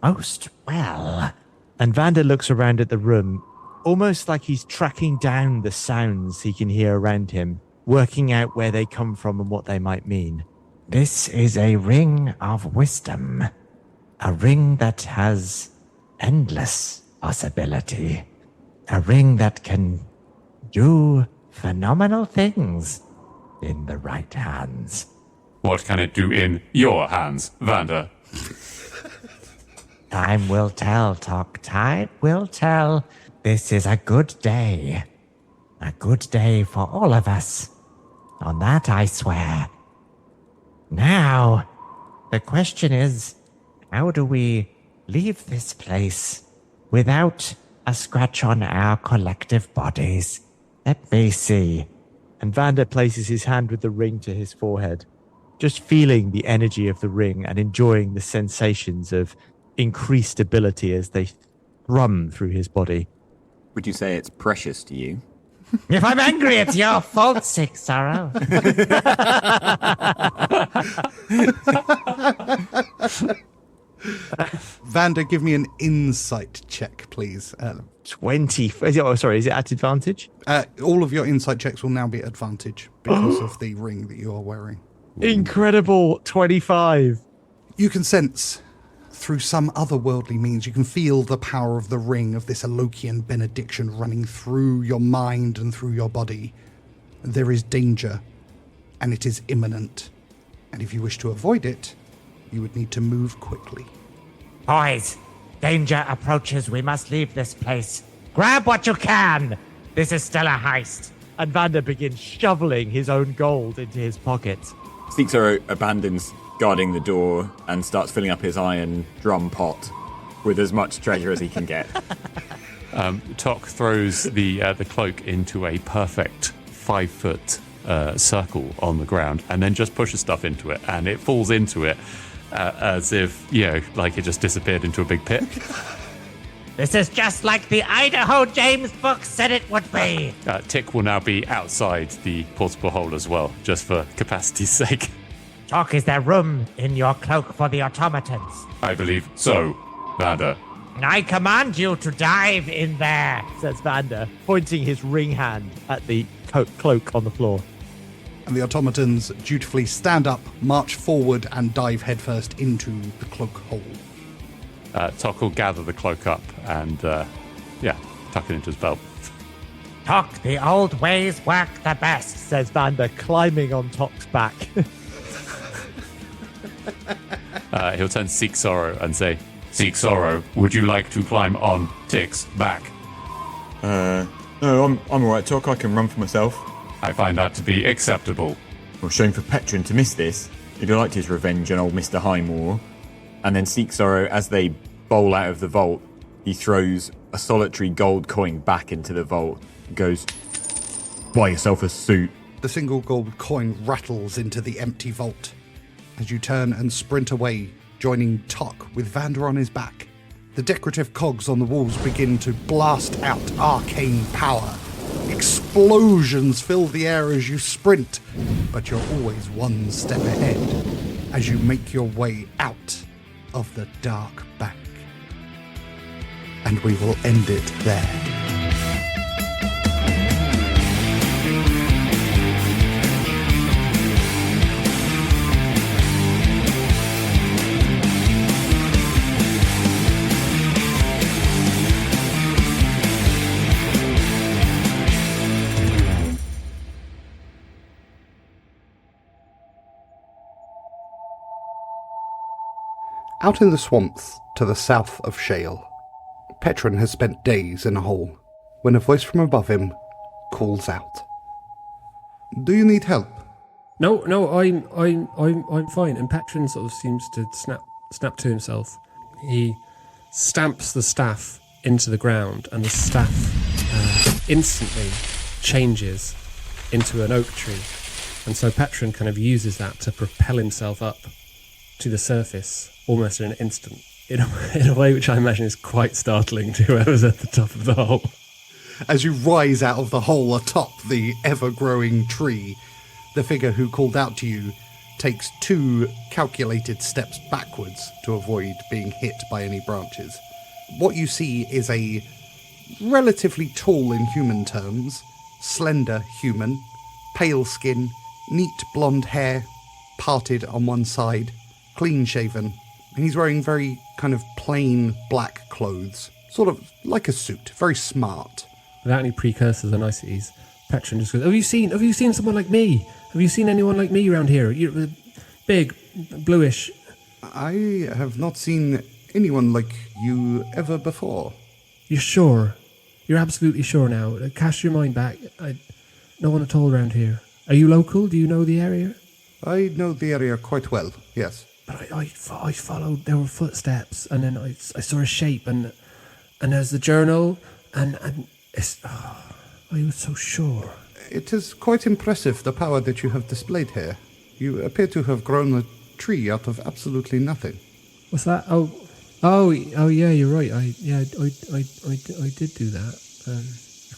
F: most well.
D: And Vander looks around at the room, almost like he's tracking down the sounds he can hear around him, working out where they come from and what they might mean.
F: This is a ring of wisdom. A ring that has endless possibility. A ring that can do phenomenal things in the right hands.
C: What can it do in your hands, Vander?
F: Time will tell, Tock. Time will tell. This is a good day. A good day for all of us. On that I swear. Now, the question is, how do we leave this place without a scratch on our collective bodies? Let me see.
D: And Vander places his hand with the ring to his forehead, just feeling the energy of the ring and enjoying the sensations of increased ability as they thrum through his body.
E: Would you say it's precious to you?
F: If I'm angry, it's your fault, Seeksorrow.
B: Vander, give me an insight check, please.
D: 20. Is it at advantage?
B: All of your insight checks will now be advantage because of the ring that you are wearing.
D: Incredible. 25.
B: You can sense, through some otherworldly means, you can feel the power of the ring, of this Alokian benediction running through your mind and through your body. There is danger, and it is imminent. And if you wish to avoid it, you would need to move quickly.
F: Boys, danger approaches. We must leave this place. Grab what you can. This is still a heist.
D: And Vander begins shoveling his own gold into his pockets.
E: Seeksorrow abandons guarding the door and starts filling up his iron drum pot with as much treasure as he can get.
C: Tock throws the cloak into a perfect 5-foot circle on the ground and then just pushes stuff into it, and it falls into it as if, like it just disappeared into a big pit.
F: This is just like the Idaho James book said it would be.
C: Tick will now be outside the portable hole as well, just for capacity's sake.
F: Tock, is there room in your cloak for the automatons?
C: I believe so, Vander.
F: I command you to dive in there,
D: says Vander, pointing his ring hand at the cloak on the floor.
B: And the automatons dutifully stand up, march forward, and dive headfirst into the cloak hole.
C: Tock will gather the cloak up and, tuck it into his belt.
F: Tock, the old ways work the best,
D: says Vander, climbing on Tock's back.
C: He'll turn to Seeksorrow and say, Seeksorrow, would you like to climb on Tick's back?
E: No, I'm alright, Tock. I can run for myself.
C: I find that to be acceptable.
E: Well, shame for Petren to miss this. He'd have liked his revenge on old Mr. Highmore. And then Seeksorrow, as they bowl out of the vault, he throws a solitary gold coin back into the vault and goes, buy yourself a suit.
B: The single gold coin rattles into the empty vault as you turn and sprint away, joining Tock with Vander on his back. The decorative cogs on the walls begin to blast out arcane power. Explosions fill the air as you sprint, but you're always one step ahead as you make your way out of the dark bank. And we will end it there. Out in the swamps to the south of Shale, Petren has spent days in a hole when a voice from above him calls out. Do you need help?
H: No, I'm fine. And Petren sort of seems to snap to himself. He stamps the staff into the ground, and the staff instantly changes into an oak tree. And so Petren kind of uses that to propel himself up to the surface almost in an instant, in a way which I imagine is quite startling to whoever's at the top of the hole.
B: As you rise out of the hole atop the ever-growing tree, the figure who called out to you takes 2 calculated steps backwards to avoid being hit by any branches. What you see is a relatively tall in human terms, slender human, pale skin, neat blonde hair, parted on one side, clean-shaven, and he's wearing very kind of plain black clothes, sort of like a suit, very smart.
H: Without any precursors or niceties, Petren just goes, Have you seen someone like me? Have you seen anyone like me around here? You're big, bluish.
B: I have not seen anyone like you ever before.
H: You're sure? You're absolutely sure now? Cast your mind back. No one at all around here. Are you local? Do you know the area?
B: I know the area quite well, yes.
H: But I followed, there were footsteps, and then I saw a shape, and there's the journal, and it's, I was so sure.
B: It is quite impressive, the power that you have displayed here. You appear to have grown a tree out of absolutely nothing.
H: What's that? Oh yeah, you're right. I did do that.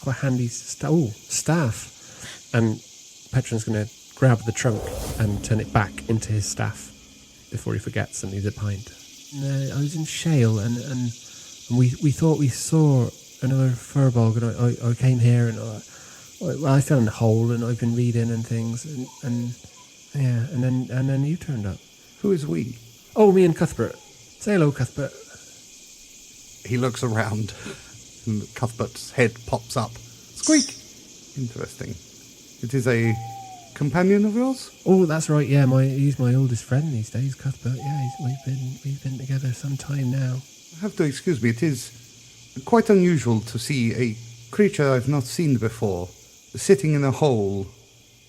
H: quite handy staff. And Petren's going to grab the trunk and turn it back into his staff before he forgets and leaves it behind. I was in Shale and we thought we saw another furbog, and I came here and I found a hole, and I've been reading and things, and then you turned up.
B: Who is we?
H: Oh, me and Cuthbert. Say hello, Cuthbert.
B: He looks around, and Cuthbert's head pops up. Squeak! Interesting. It is a companion of yours?
H: Oh, that's right. Yeah, he's my oldest friend these days, Cuthbert. Yeah, we've been together some time now.
B: I have to excuse me. It is quite unusual to see a creature I've not seen before sitting in a hole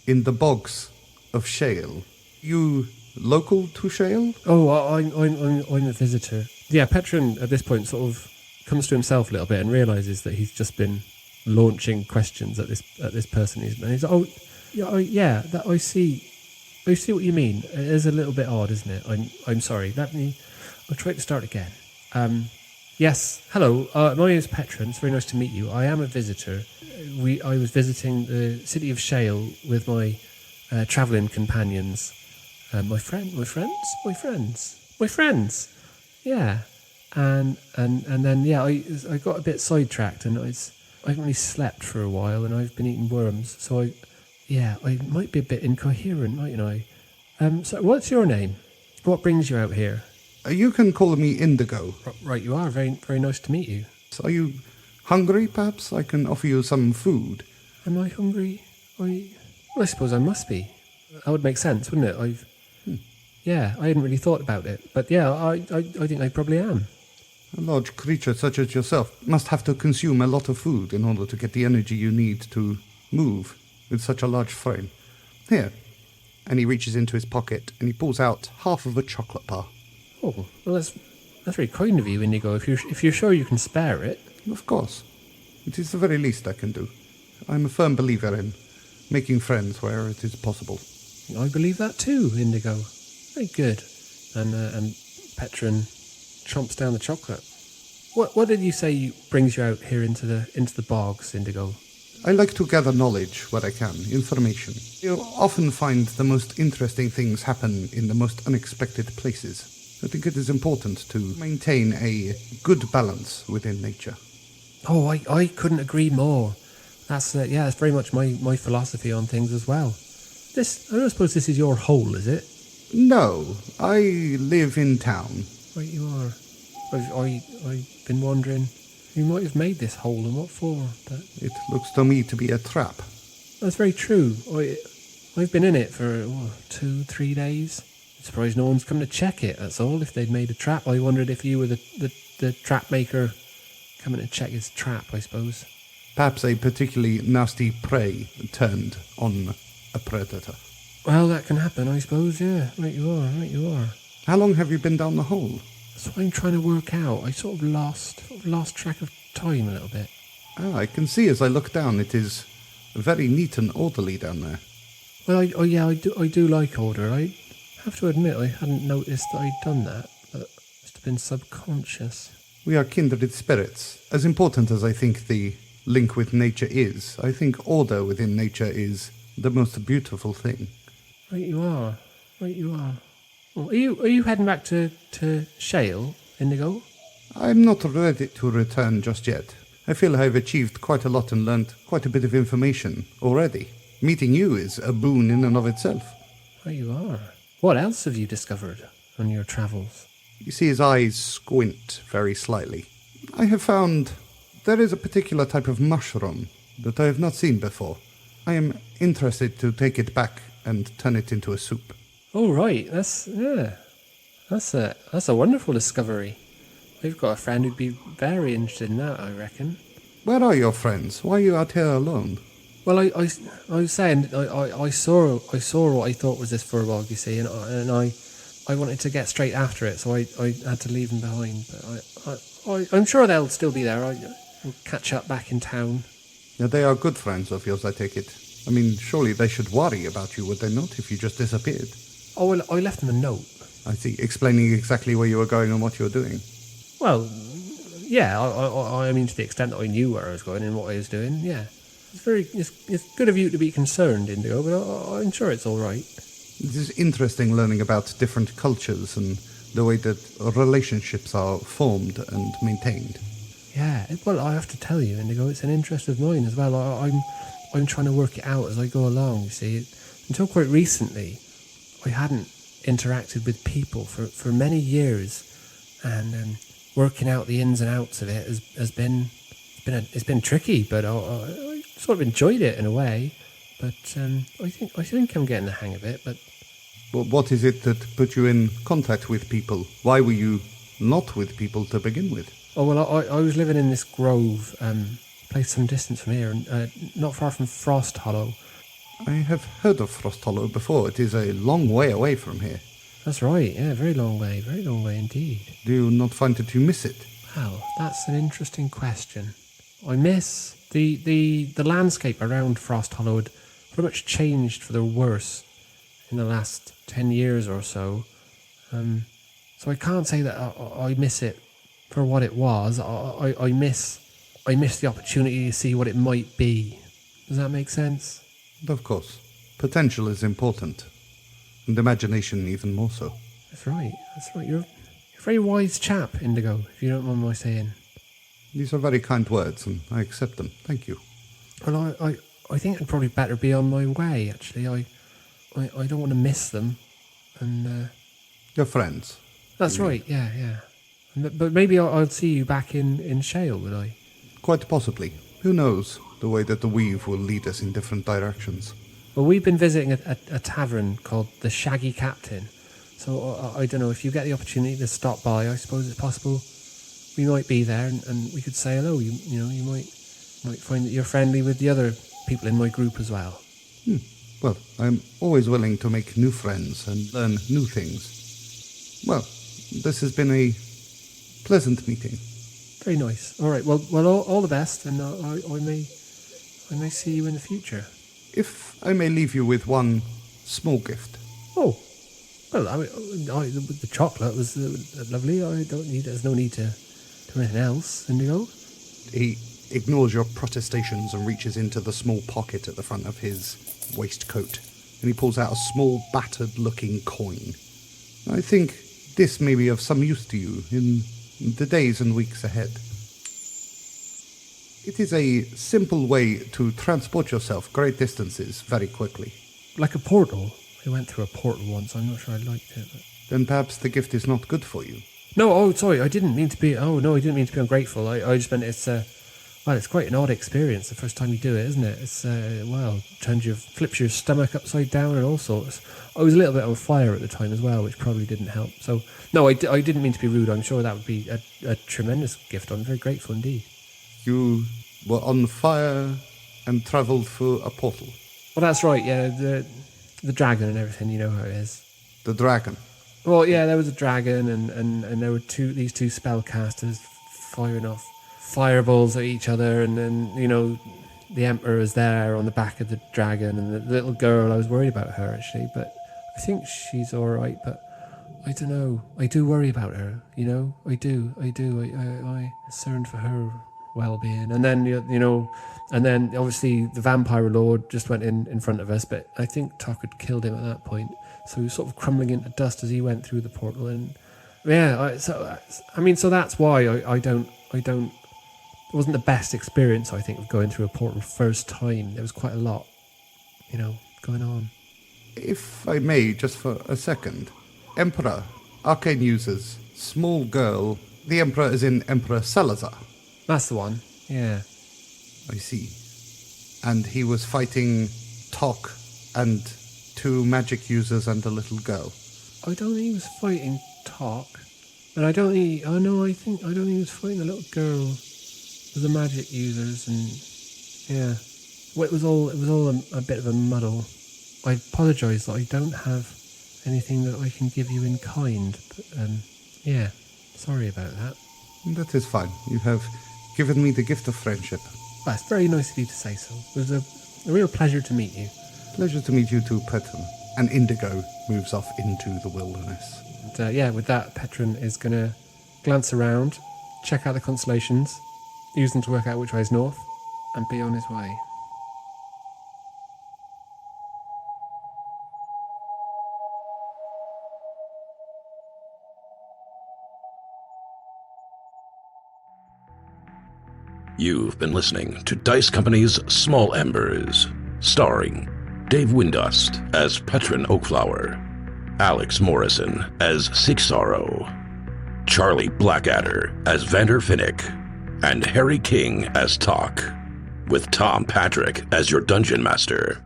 B: in the bogs of Shale. You local to Shale?
H: Oh, I'm a visitor. Yeah, Petren at this point sort of comes to himself a little bit and realizes that he's just been launching questions at this person. And he's like, I see what you mean. It is a little bit odd, isn't it? I'm sorry. I'll try to start again. Yes, hello. My name is Petren. It's very nice to meet you. I am a visitor. I was visiting the city of Shale with my travelling companions. My friends. Yeah, and then I got a bit sidetracked, and I haven't really slept for a while, and I've been eating worms. So I might be a bit incoherent, mightn't I? So what's your name? What brings you out here?
B: You can call me Indigo.
H: Right, you are. Very, very nice to meet you.
B: Are you hungry, perhaps? I can offer you some food.
H: Am I hungry? I suppose I must be. That would make sense, wouldn't it? Yeah, I hadn't really thought about it. But yeah, I think I probably am.
B: A large creature such as yourself must have to consume a lot of food in order to get the energy you need to move with such a large frame. Here. And he reaches into his pocket and he pulls out half of a chocolate bar.
H: Oh, well, that's very kind of you, Indigo. If you're sure you can spare it.
B: Of course. It is the very least I can do. I'm a firm believer in making friends where it is possible.
H: I believe that too, Indigo. Very good. And Petren chomps down the chocolate. What did you say brings you out here into the bogs, Indigo?
B: I like to gather knowledge where I can, information. You often find the most interesting things happen in the most unexpected places. I think it is important to maintain a good balance within nature.
H: Oh, I couldn't agree more. That's very much my philosophy on things as well. I don't suppose this is your hole, is it?
B: No, I live in town.
H: Right, you are. I've been wondering, you might have made this hole and what for, but...
B: It looks to me to be a trap.
H: That's very true. I've been in it for 2-3 days. I'm surprised no one's come to check it, that's all. If they'd made a trap, I wondered if you were the trap maker coming to check his trap, I suppose.
B: Perhaps a particularly nasty prey turned on a predator.
H: Well, that can happen, I suppose, yeah. Right you are.
B: How long have you been down the hole?
H: That's what I'm trying to work out. I sort of lost track of time a little bit.
B: I can see as I look down, it is very neat and orderly down there.
H: Well, I do like order. I have to admit I hadn't noticed that I'd done that, but it must have been subconscious.
B: We are kindred spirits. As important as I think the link with nature is, I think order within nature is the most beautiful thing.
H: Right you are. Well, are you heading back to Shale, Indigo?
B: I'm not ready to return just yet. I feel I've achieved quite a lot and learned quite a bit of information already. Meeting you is a boon in and of itself.
H: Right you are. What else have you discovered on your travels?
B: You see his eyes squint very slightly. I have found there is a particular type of mushroom that I have not seen before. I am interested to take it back and turn it into a soup.
H: Oh, right. That's a wonderful discovery. We've got a friend who'd be very interested in that, I reckon.
B: Where are your friends? Why are you out here alone?
H: Well, I was saying I saw what I thought was this furbog, you see, and I wanted to get straight after it, so I had to leave them behind. But I'm sure they'll still be there. I'll catch up back in town.
B: Yeah, they are good friends of yours, I take it. I mean, surely they should worry about you, would they not, if you just disappeared?
H: Oh, well, I left them a note.
B: I see, explaining exactly where you were going and what you were doing.
H: Well, yeah, I mean, to the extent that I knew where I was going and what I was doing, yeah. It's good of you to be concerned, Indigo, but I'm sure it's all right.
B: It is interesting learning about different cultures and the way that relationships are formed and maintained.
H: Yeah, well, I have to tell you, Indigo, it's an interest of mine as well. I'm trying to work it out as I go along, you see. Until quite recently, I hadn't interacted with people for many years, and working out the ins and outs of it has been tricky, but I sort of enjoyed it in a way. But I think I'm getting the hang of it. But
B: what is it that put you in contact with people? Why were you not with people to begin with?
H: oh well, I was living in this grove, place some distance from here, not far from Frost Hollow.
B: I have heard of Frost Hollow before. It is a long way away from here.
H: That's right, yeah, very long way indeed.
B: Do you not find that you miss it?
H: Well, that's an interesting question. I miss the landscape around Frost Hollow had pretty much changed for the worse in the last 10 years or so. So I can't say that I miss it for what it was. I miss the opportunity to see what it might be. Does that make sense?
B: Of course. Potential is important. And imagination even more so.
H: That's right. You're a very wise chap, Indigo, if you don't mind my saying.
B: These are very kind words, and I accept them. Thank you.
H: Well, I think I'd probably better be on my way, actually. I don't want to miss them. And
B: Your friends.
H: that's right, yeah. But maybe I'll see you back in Shale, would I?
B: Quite possibly. Who knows? The way that the weave will lead us in different directions.
H: Well, we've been visiting a tavern called the Shaggy Captain. So I don't know, if you get the opportunity to stop by, I suppose it's possible we might be there and we could say hello. You might find that you're friendly with the other people in my group as well.
B: Well, I'm always willing to make new friends and learn new things. Well, this has been a pleasant meeting.
H: Very nice. All right. Well, all the best, and I may see you in the future.
B: If I may leave you with one small gift.
H: Oh, well, the chocolate was lovely. There's no need to do anything else, Indigo.
B: He ignores your protestations and reaches into the small pocket at the front of his waistcoat, and he pulls out a small, battered-looking coin. I think this may be of some use to you in the days and weeks ahead. It is a simple way to transport yourself great distances very quickly.
H: Like a portal. I went through a portal once. I'm not sure I liked it. But...
B: Then perhaps the gift is not good for you.
H: No, sorry. I didn't mean to be... I didn't mean to be ungrateful. I just meant it's... it's quite an odd experience the first time you do it, isn't it? It's, flips your stomach upside down and all sorts. I was a little bit on fire at the time as well, which probably didn't help. So, no, I didn't mean to be rude. I'm sure that would be a tremendous gift. I'm very grateful indeed.
B: You were on fire and travelled through a portal.
H: Well, that's right, yeah. The dragon and everything, you know how it is.
B: The dragon?
H: Well, yeah, there was a dragon and there were these two spellcasters firing off fireballs at each other, and then, the Emperor was there on the back of the dragon, and the little girl, I was worried about her, actually, but I think she's all right, but I don't know. I do worry about her, I do. I'm concerned for her well-being. And then, and then obviously the vampire lord just went in front of us, but I think Tock had killed him at that point. So he was sort of crumbling into dust as he went through the portal. And yeah, so that's why I don't, it wasn't the best experience, I think, of going through a portal first time. There was quite a lot, going on.
B: If I may, just for a second. Emperor, arcane users, small girl. The Emperor is in Emperor Salazar.
H: That's the one, yeah.
B: I see. And he was fighting Tock and two magic users and a little girl.
H: I don't think he was fighting Tock. And I don't think he was fighting the little girl with the magic users, and yeah. Well, it was all a bit of a muddle. I apologise that I don't have anything that I can give you in kind, but yeah, sorry about that.
B: That is fine. You have given me the gift of friendship.
H: Well, it's very nice of you to say so. It was a real pleasure to meet you.
B: Pleasure to meet you too, Petren. And Indigo moves off into the wilderness.
H: And, with that, Petren is going to glance around, check out the constellations, use them to work out which way is north, and be on his way.
I: You've been listening to Dice Company's Small Embers, starring Dave Windust as Petren Oakflower, Alex Morrison as Seeksorrow, Charlie Blackadder as Vander Finnick, and Harry King as Tock, with Tom Patrick as your Dungeon Master.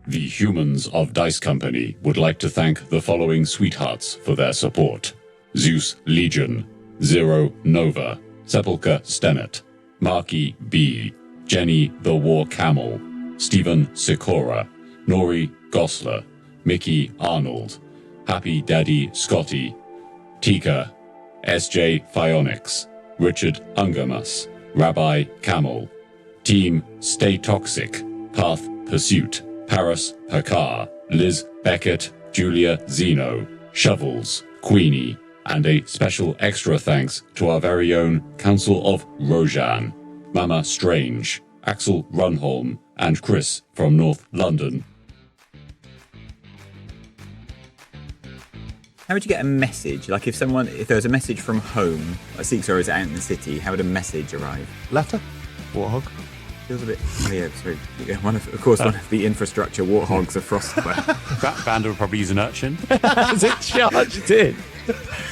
C: The humans of Dice Company would like to thank the following sweethearts for their support: Zeus Legion, Zero Nova, Sepulchre Stennet, Marky B, Jenny the War Camel, Stephen Sikora, Nori Gosler, Mickey Arnold, Happy Daddy Scotty, Tika, SJ Phionics, Richard Ungermus, Rabbi Camel, Team Stay Toxic, Path Pursuit, Paris Hakar, Liz Beckett, Julia Zeno, Shovels, Queenie, and a special extra thanks to our very own Council of Rojan, Mama Strange, Axel Runholm, and Chris from North London.
E: How would you get a message? Like if there was a message from home, like Seeksorrow is out in the city, how would a message arrive?
B: Letter?
D: Warthog.
E: Feels a bit. Oh yeah, sorry. One of the infrastructure warthogs of Frostware.
C: Vander would probably use an urchin.
D: Is it charged in?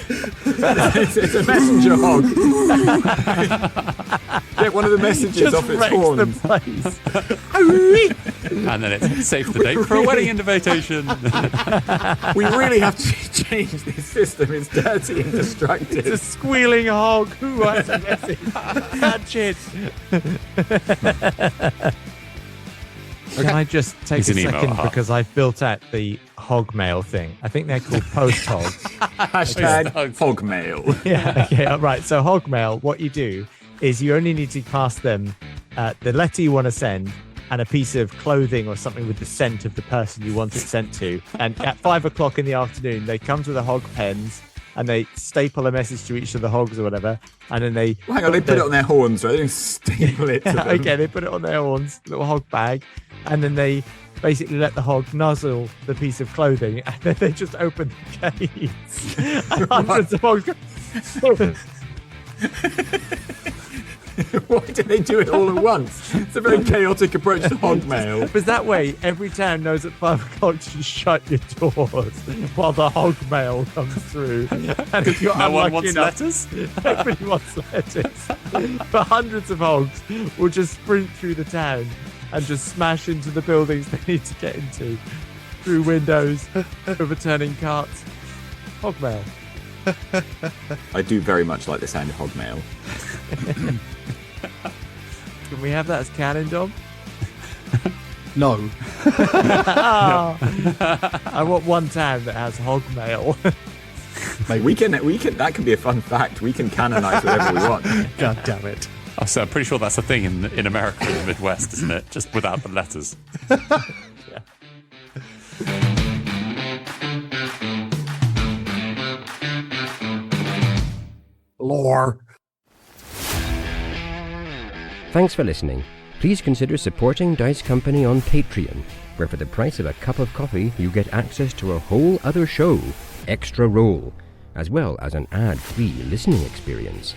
E: It's a messenger hog. Get one of the messages off its horns.
D: The place.
C: And then it's save the date for a wedding invitation.
E: We really have to change this system. It's dirty and destructive.
D: It's a squealing hog. Who writes a message? Catch it. Can I just take
C: It's
D: a
C: an email,
D: second because I've built out the hog mail thing. I think they're called post hogs.
E: Hashtag hogmail.
D: Yeah, okay, right. So hogmail, what you do is you only need to pass them the letter you want to send and a piece of clothing or something with the scent of the person you want it sent to. And at 5 o'clock in the afternoon, they come with the hog pens and they staple a message to each of the hogs or whatever. And then they...
E: Well, hang on, they put it on their horns, right? They don't staple it to them.
D: Okay, they put it on their horns, little hog bag. And then they basically let the hog nuzzle the piece of clothing, and then they just open the gates. And hundreds of hogs go...
E: Why do they do it all at once? It's a very chaotic approach to hogmail.
D: Because that way, every town knows at 5 o'clock to shut your doors while the hogmail comes through. And if you're
C: No one
D: unlucky
C: wants
D: enough,
C: letters?
D: nobody wants letters. But hundreds of hogs will just sprint through the town and just smash into the buildings they need to get into through windows, overturning carts. Hogmail.
E: I do very much like the sound of hogmail.
D: Can we have that as canon, Dom?
B: No.
D: I want one town that has hogmail.
E: Mate, we can. That could be a fun fact. We can canonize whatever we want.
B: God damn it.
C: So I'm pretty sure that's a thing in America in the Midwest, isn't it? Just without the letters.
D: Yeah.
B: Lore.
A: Thanks for listening. Please consider supporting Dice Company on Patreon, where for the price of a cup of coffee, you get access to a whole other show, Extra Roll, as well as an ad-free listening experience.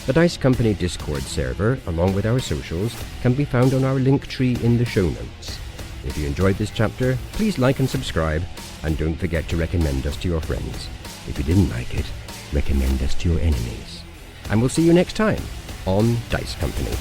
A: The Dice Company Discord server, along with our socials, can be found on our link tree in the show notes. If you enjoyed this chapter, please like and subscribe, and don't forget to recommend us to your friends. If you didn't like it, recommend us to your enemies. And we'll see you next time on Dice Company.